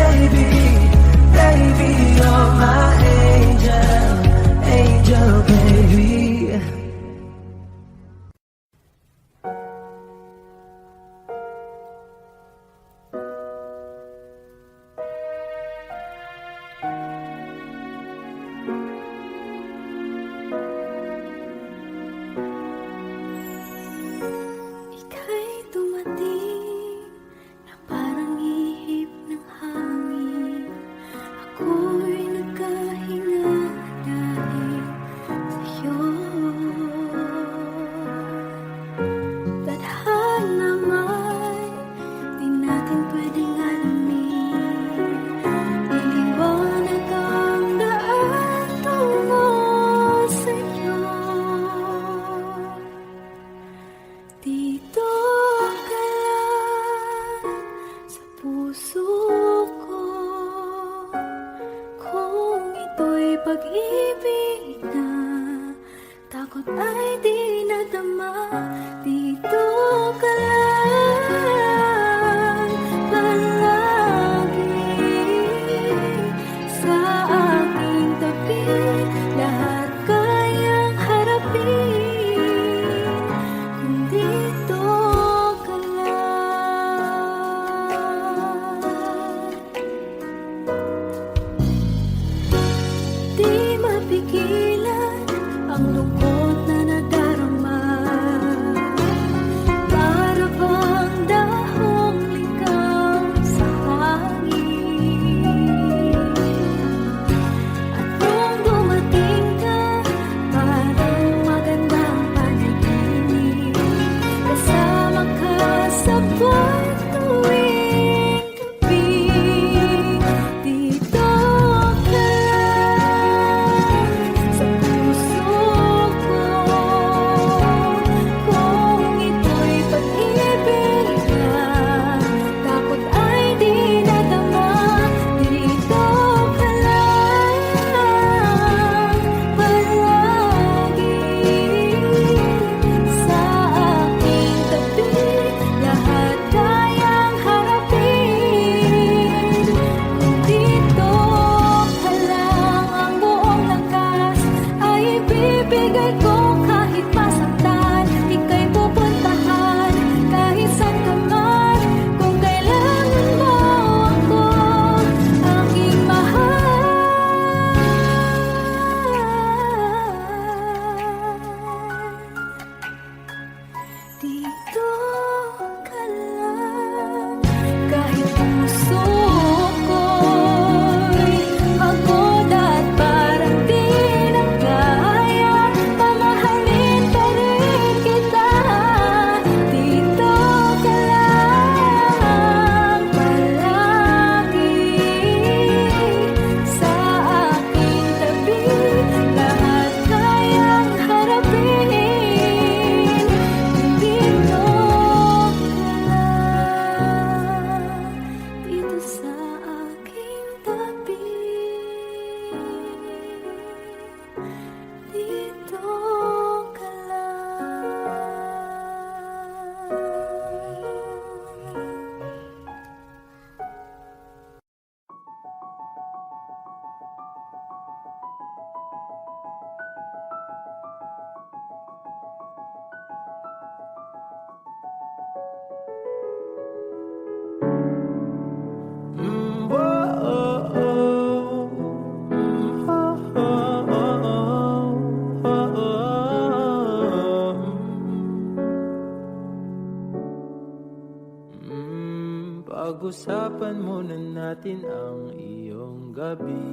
Pag-usapan muna natin ang iyong gabi.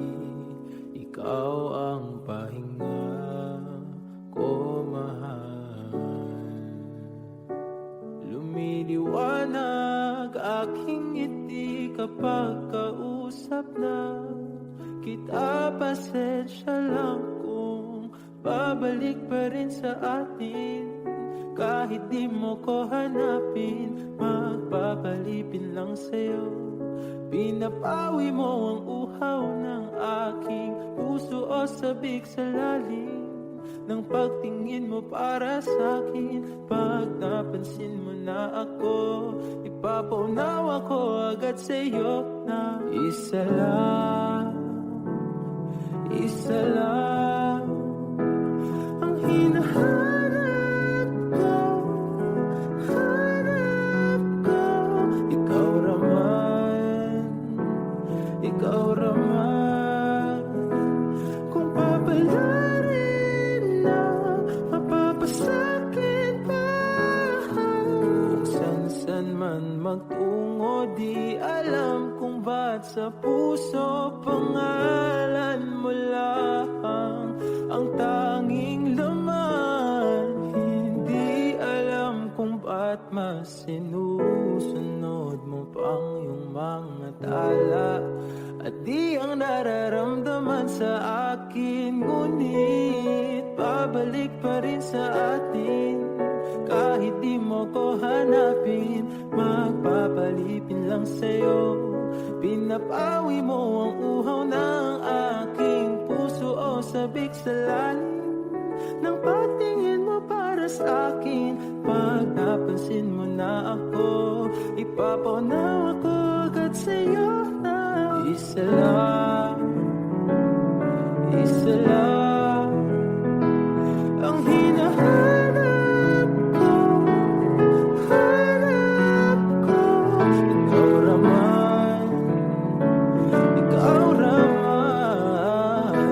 Ikaw ang pahinga ko, mahal. Lumiliwanag aking ngiti kapag kausap na kita. Pasensya lang kung babalik pa rin sa atin. Kahit di mo ko hanapin, magpapalipin lang sa'yo. Pinapawi mo ang uhaw ng aking puso o sabik sa lalim ng pagtingin mo para sa'kin. Pag napansin mo na ako, ipapaunawa ko agad sa'yo na isa lang ang hinahanap ko, hanap ko. Ikaw raman, kung papalarin na mapapasakit pa. Kung san man magtungo, di alam kung ba't sa puso pangalan mo lang ang tanging laman. Hindi alam kung ba't mas sinusunod mo pang yung mga tala. At di ang nararamdaman sa akin, ngunit pabalik pa rin sa atin. Kahit di mo ko hanapin, magpapalipin lang sa'yo. Pinapawi mo ang uhaw ng aking puso o sabik sa lalim ng pagtingin mo para sa akin. Pag napansin mo na ako, ipapaunawa ko agad sa'yo na isa lang ang hinahanap ko, hanap ko. Ikaw raman,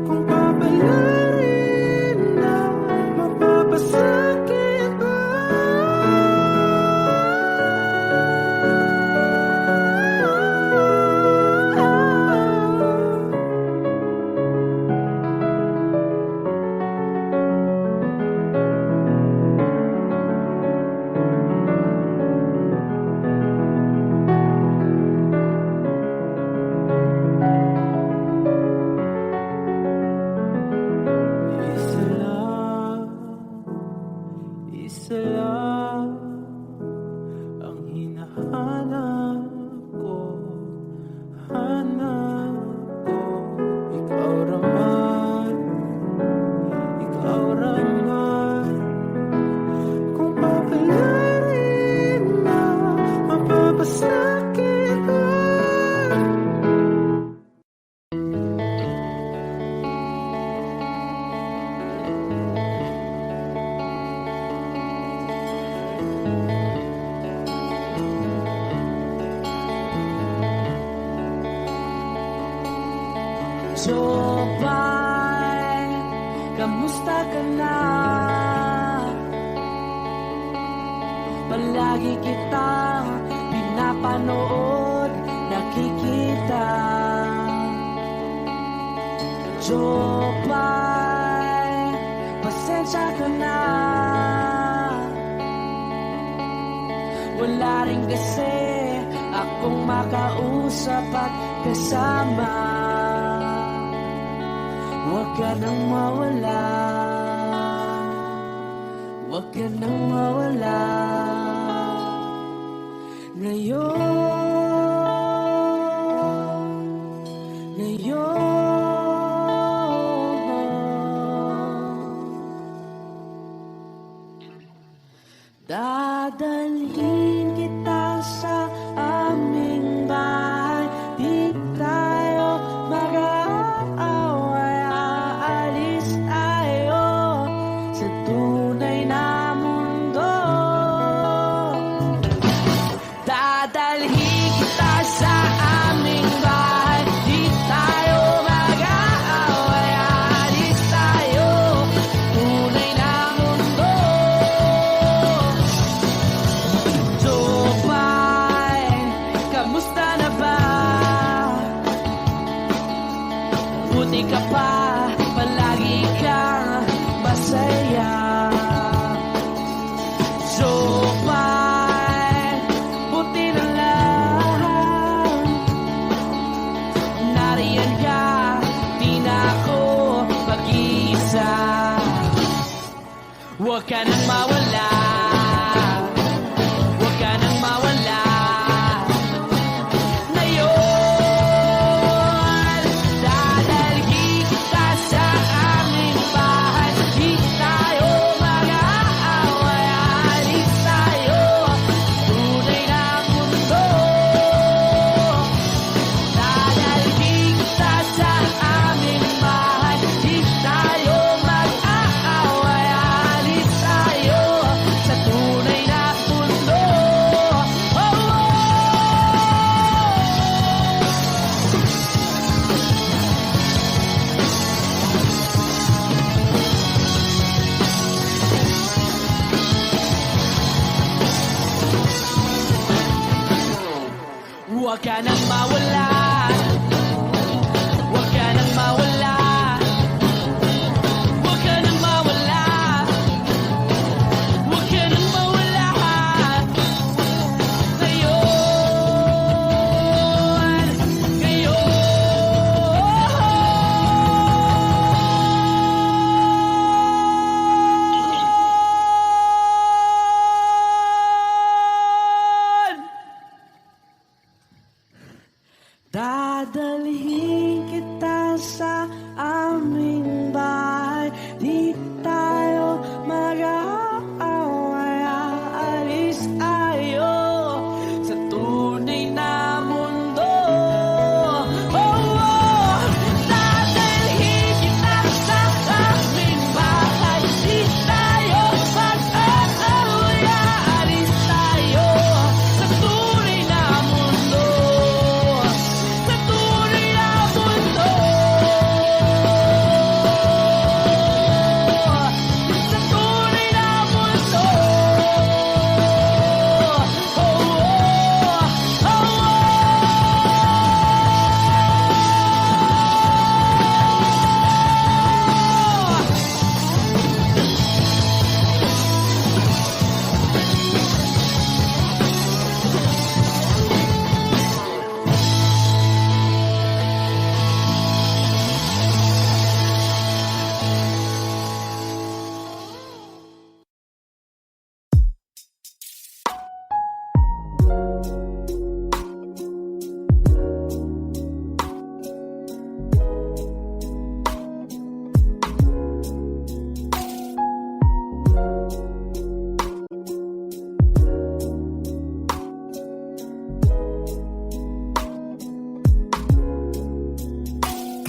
kung papalarin na mapapasakit ba. Isa lang ang hinahanap ko, hanap ko. Ikaw raman, kung papalarin na mapapasakit ba. Jopay, kamusta ka na? Palagi kitang pinapanood, nakikita. Jopay, pasensya ka na. Wala rin kasi akong makausap at kasama. Huwag ka nang mawala, huwag ka nang mawala. Dadalhin kita sa aming bahay, di tayo mag-aaway, aalis tayo sa tunay na mundo. Dadalhin kita sa aming bahay, di tayo mag-aaway, aalis tayo tunay na mundo. Huwag ka nang mawala, huwag ka nang mawala. Ngayon, dadalhin kita sa aming bahay. Di tayo mag-aaway, alis tayo, tunay na mundo. Dadalhin kita sa aming bahay. Di tayo mag-aaway, alis tayo sa tunay na mundo. Oh, oh. Huwag ka nang mawala, huwag ka nang mawala, huwag ka nang mawala, huwag ka nang mawala. Ngayon, Dadalhin kita sa aming bahay. Di tayo mag-aaway, aalis tayo sa tunay na mundo. Oh, oh. Dadalhin kita sa aming bahay. Di tayo mag-aaway, aalis tayo sa tunay na mundo. Sa tunay na mundo. Sa tunay na mundo. Oh, oh, oh, oh.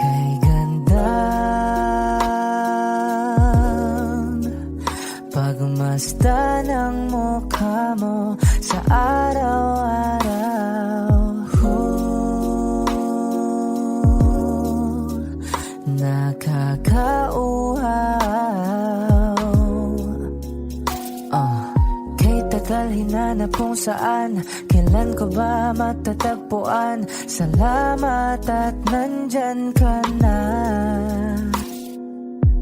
Kay gandang pagmasdan ng mukha mo sa araw-araw. Nakakauhaw. Kay tagal hinanap kung saan, kailan ko ba matatagpuan? Salamat at nandyan ka na.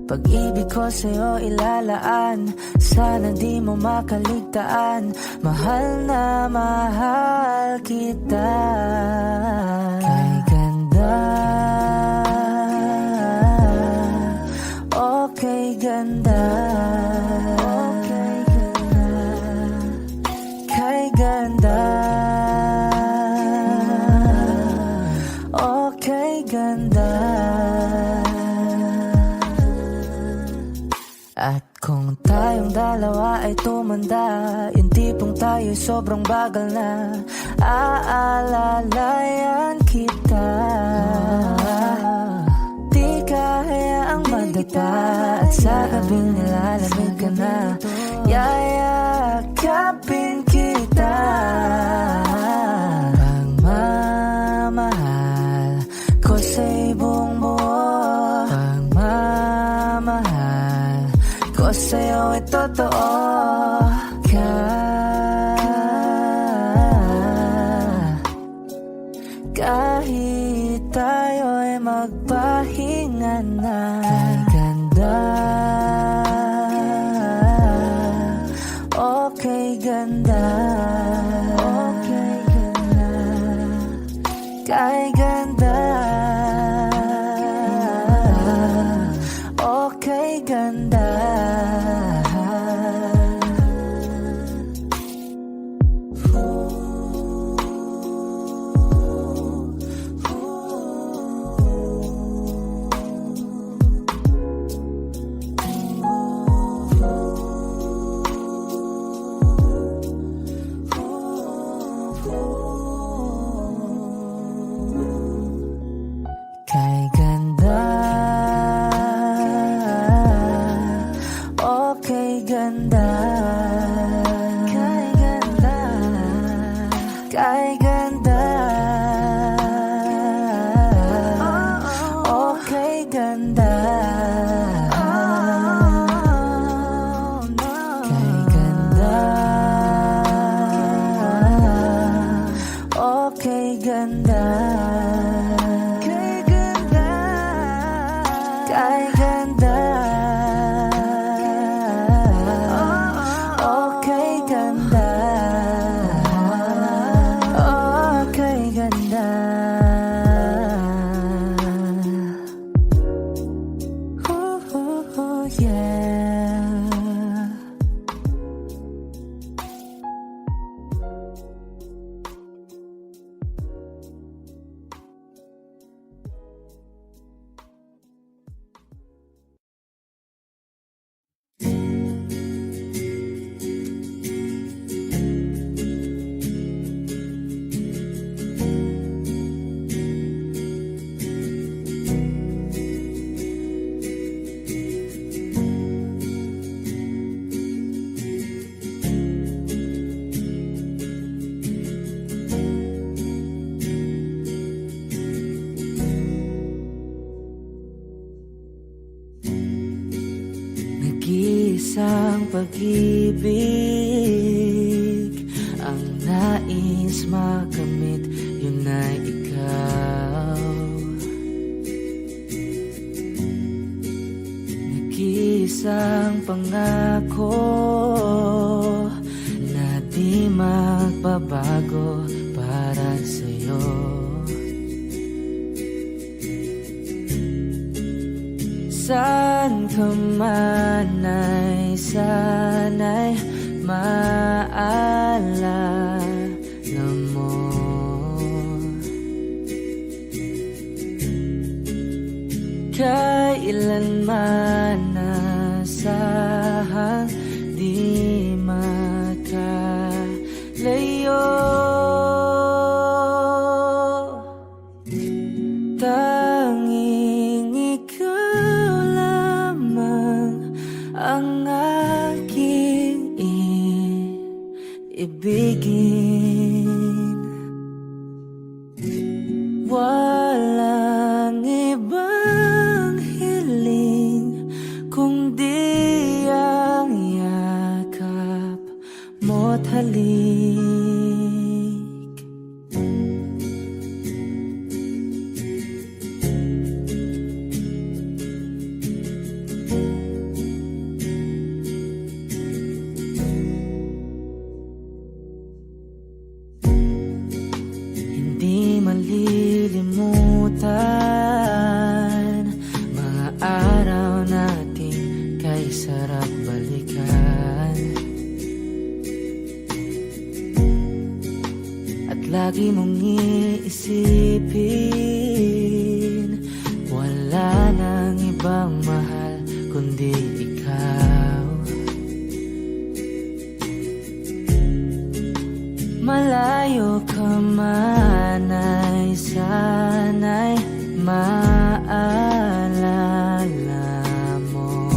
Pag-ibig ko sa'yo ilalaan, sana di mo makaligtaan. Mahal na mahal kita. Kay ganda, okay ganda, okay ganda. Kay ganda, okay ganda. At kung tayong dalawa ay tumanda, yung tipong tayo sobrang bagal na, aalalayan kita. Di kaya ang madapa, at sa gabing nilalamig ka na, yayakapin kita. Pagmamahal ko sa'y buong buo, pagmamahal ko sa'yo ay totoo. Kahit tayo'y magpahinga na. Kay ganda, okay ganda, okay ganda. Kay ganda, okay ganda. Nag-iisang pag-ibig ang nais makamit, yun ay ikaw. Nag-iisang pangako na di magbabago para sa'yo. Saan ka man ay sana'y maalala mo. Kailanman nasahang di makalayo. Tanging ikaw lamang ang aking ibigin. Walang ibang hiling kundi ang yakap mo't halik. Hindi malilimutan mga araw natin kay sarap balikan. At lagi mong iisipin, wala nang ibang mahal kundi ikaw. Malayo ka man ay sana'y maalala mo.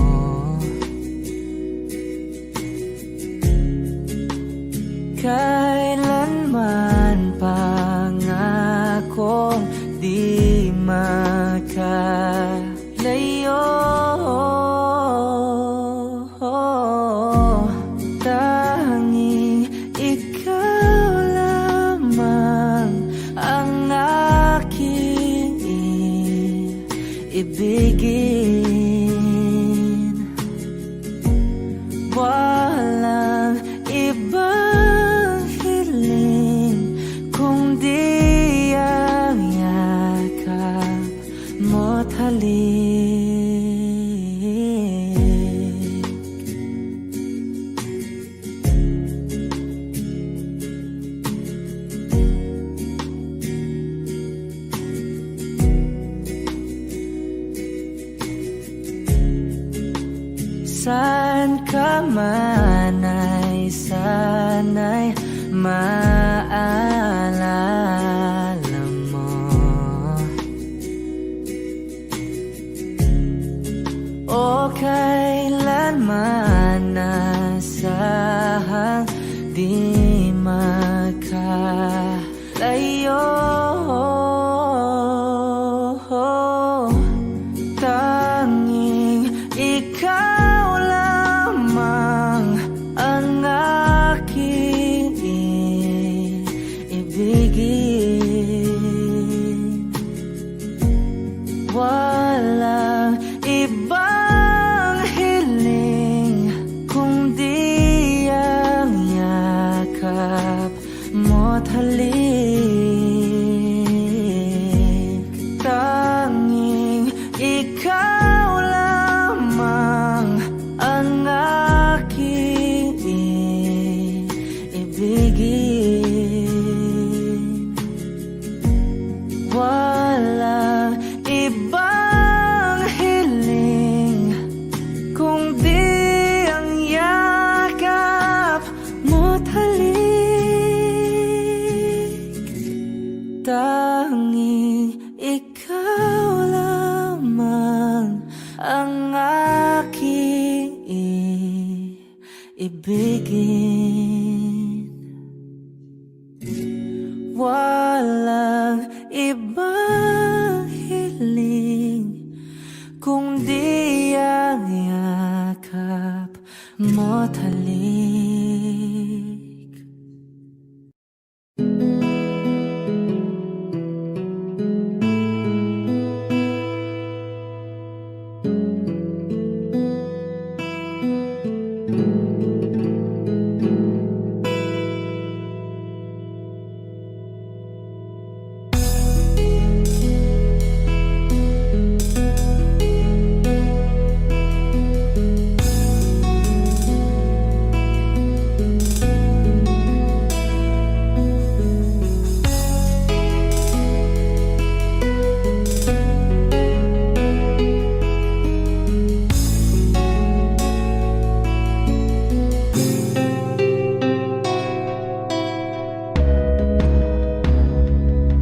Kailanman pangakong di makalayo. Tanging ikaw lamang ang aking ibigin. Walang ibang hiling kundi ang yakap mo't halik. Saan ka man ay sana'y maalala mo. O kailanman nasahang di makalayo. Tanging ikaw lamang ang aking ibigin. Walang ibang hiling kundi ang yakap mo't halik. Tanging ikaw lamang ang aking ibigin. Walang ibang hiling kundi ang yakap mo't halik. Tanging ikaw lamang ang aking ibigin. Walang ibang hiling kundi ang yakap mo't halik.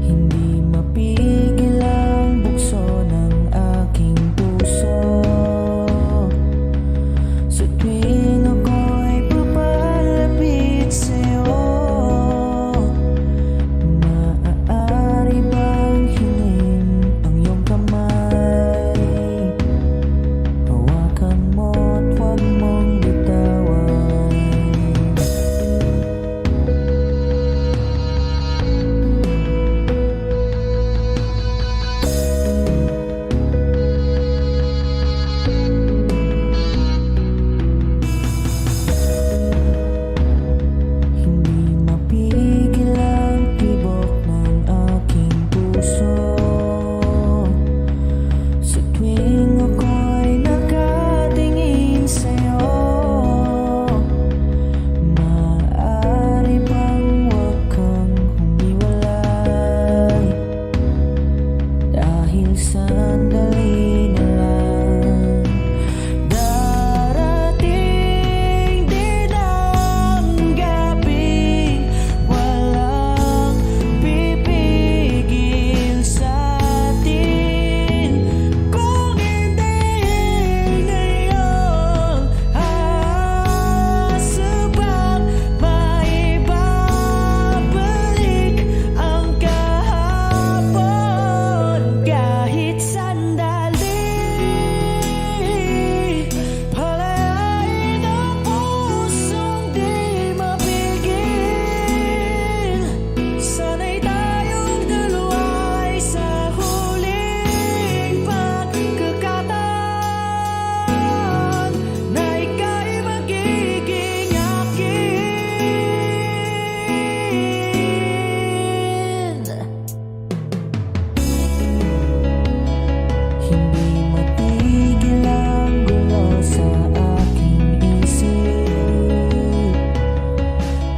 Hindi mapigil ang bukso ng aking puso sa tuwing ako'y papalapit sa'yo. Maaari bang hingin ang iyong kamay? Hawakan mo't huwag mong bitawan. Hindi mapigil ang tibok ng aking puso sa tuwing ako'y nakatingin sa'yo. Maaari bang huwag kang humiwalay dahil sandali na lang. Darating din ang gabing walang pipigil sa atin. Kung hindi ngayon, aasubang maibabalik ang kahapon kahit sandali. Palayain ang pusong di mapigil. Sana'y tayong dalawa sa huling pagkakataon na ika'y magiging akin. Hindi matigil ang gulo sa aking isip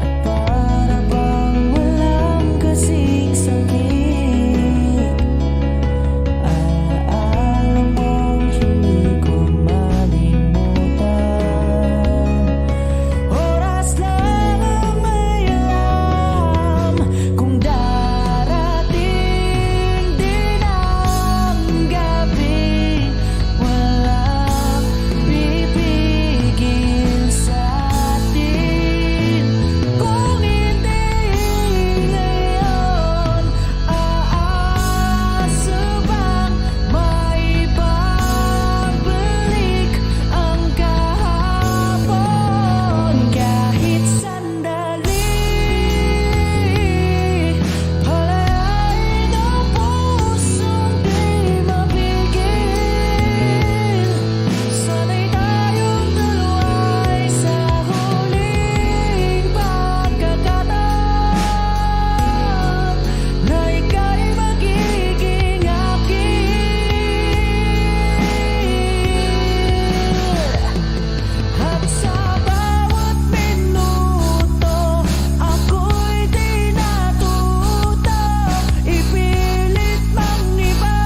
at para bang walang kasing sakit. Alaala mong hindi ko malimutan. Oras lang ang may alam kung darating din ang gabi. Walang pipigil sa atin. Kung hindi ngayon, aasubang maibabalik ang kahapon kahit sandali. Palayain ang pusong di mapigil. Sana'y tayong dalawa sa huling pagkakataon na ika'y magiging akin. At sa bawat minuto ako'y di natuto. Ipilit mang iba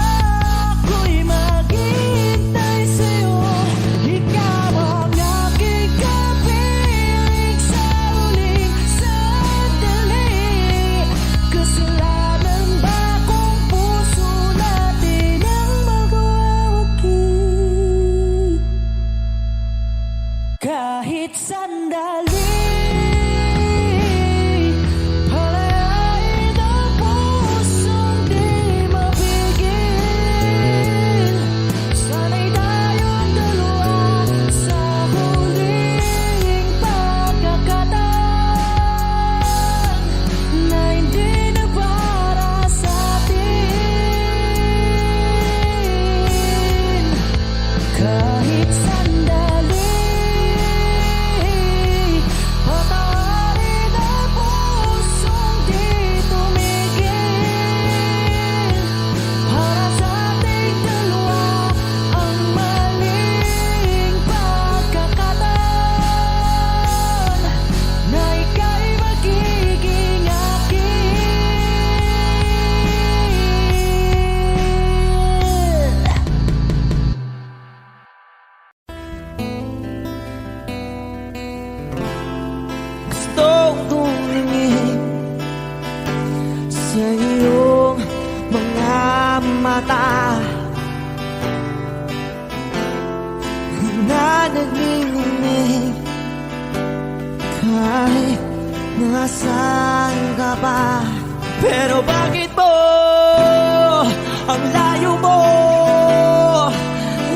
ako'y maghihintay sa'yo. Ikaw ang aking kapiling sa huling sandali. Kasalanan ba kung puso natin ang magwawagi? Kahit sandali. Palayain ang pusong di mapigil. Sana'y tayong dalawa sa huling mata na nagniningning kahit nasaan ka pa. Pero bakit mo ang layo mo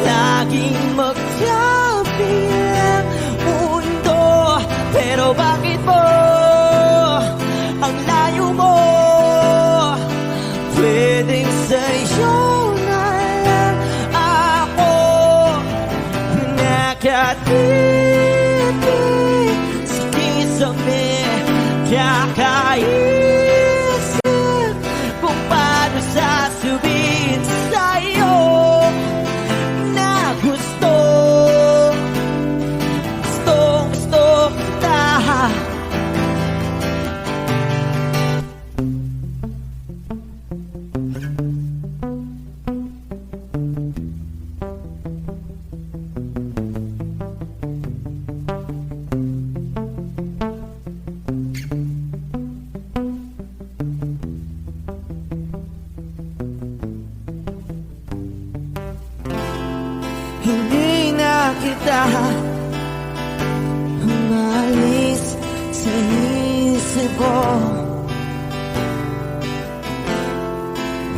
laging magkabilang mundo? Pero bakit mo ang layo mo pwedeng sa'yo na lang ako nakatitig sa kisame, kakaisip kung paano sasabihin sa'yo na gustong kita. Hindi na kita umalis sa isip ko.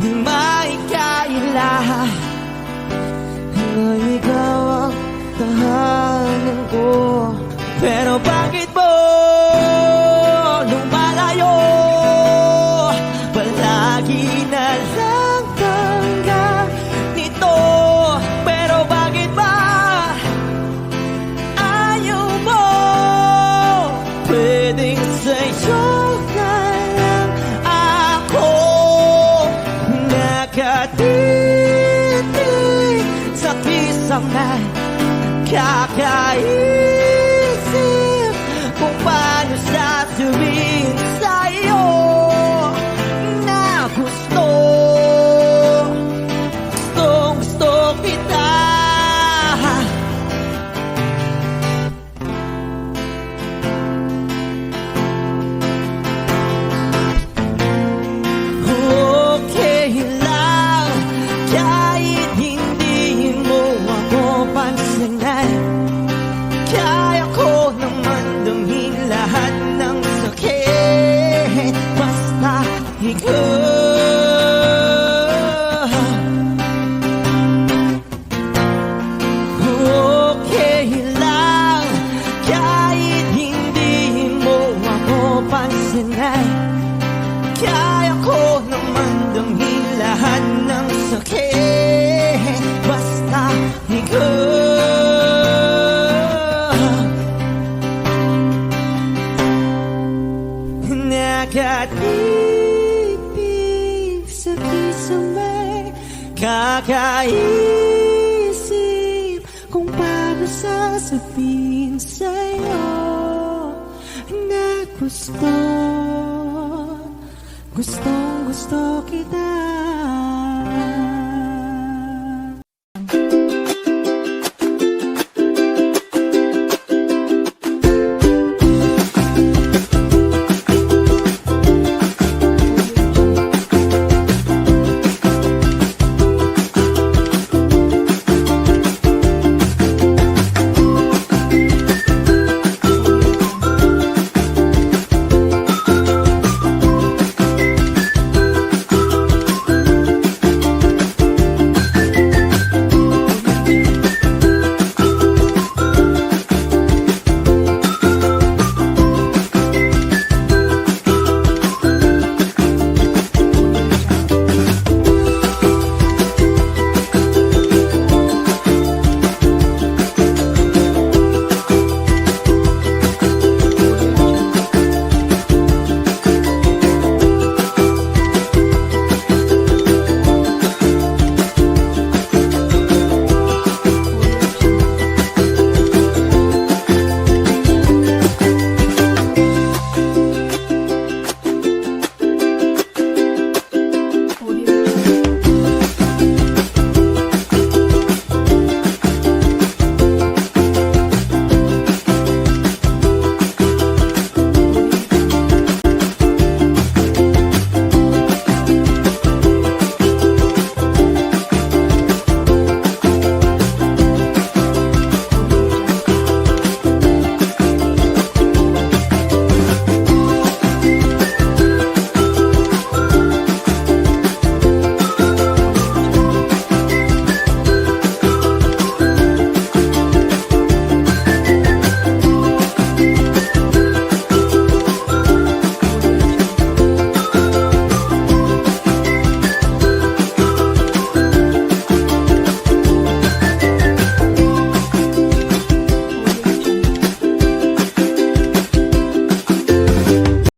Di maikaila na ikaw ang tahanan ko. Pero bakit mo lumalayo? Palagi na lang tangga nito. Pero bakit ba ayaw mo? Pwedeng sa'yo na lang ako nakatitig sa kisame, kakaisip kung paano sasabihin sa'yo na gustong kita. Okay lang kahit hindi mo ako pansinin. Kaya ko naman damhin lahat ng sakit basta ikaw. Okay lang kahit hindi mo ako pansinin. Kaya ko naman damhin lahat ng sakit basta ikaw. Nakatitig sa kisame, kakaisip kung paano sasabihin sa'yo na gusto kita.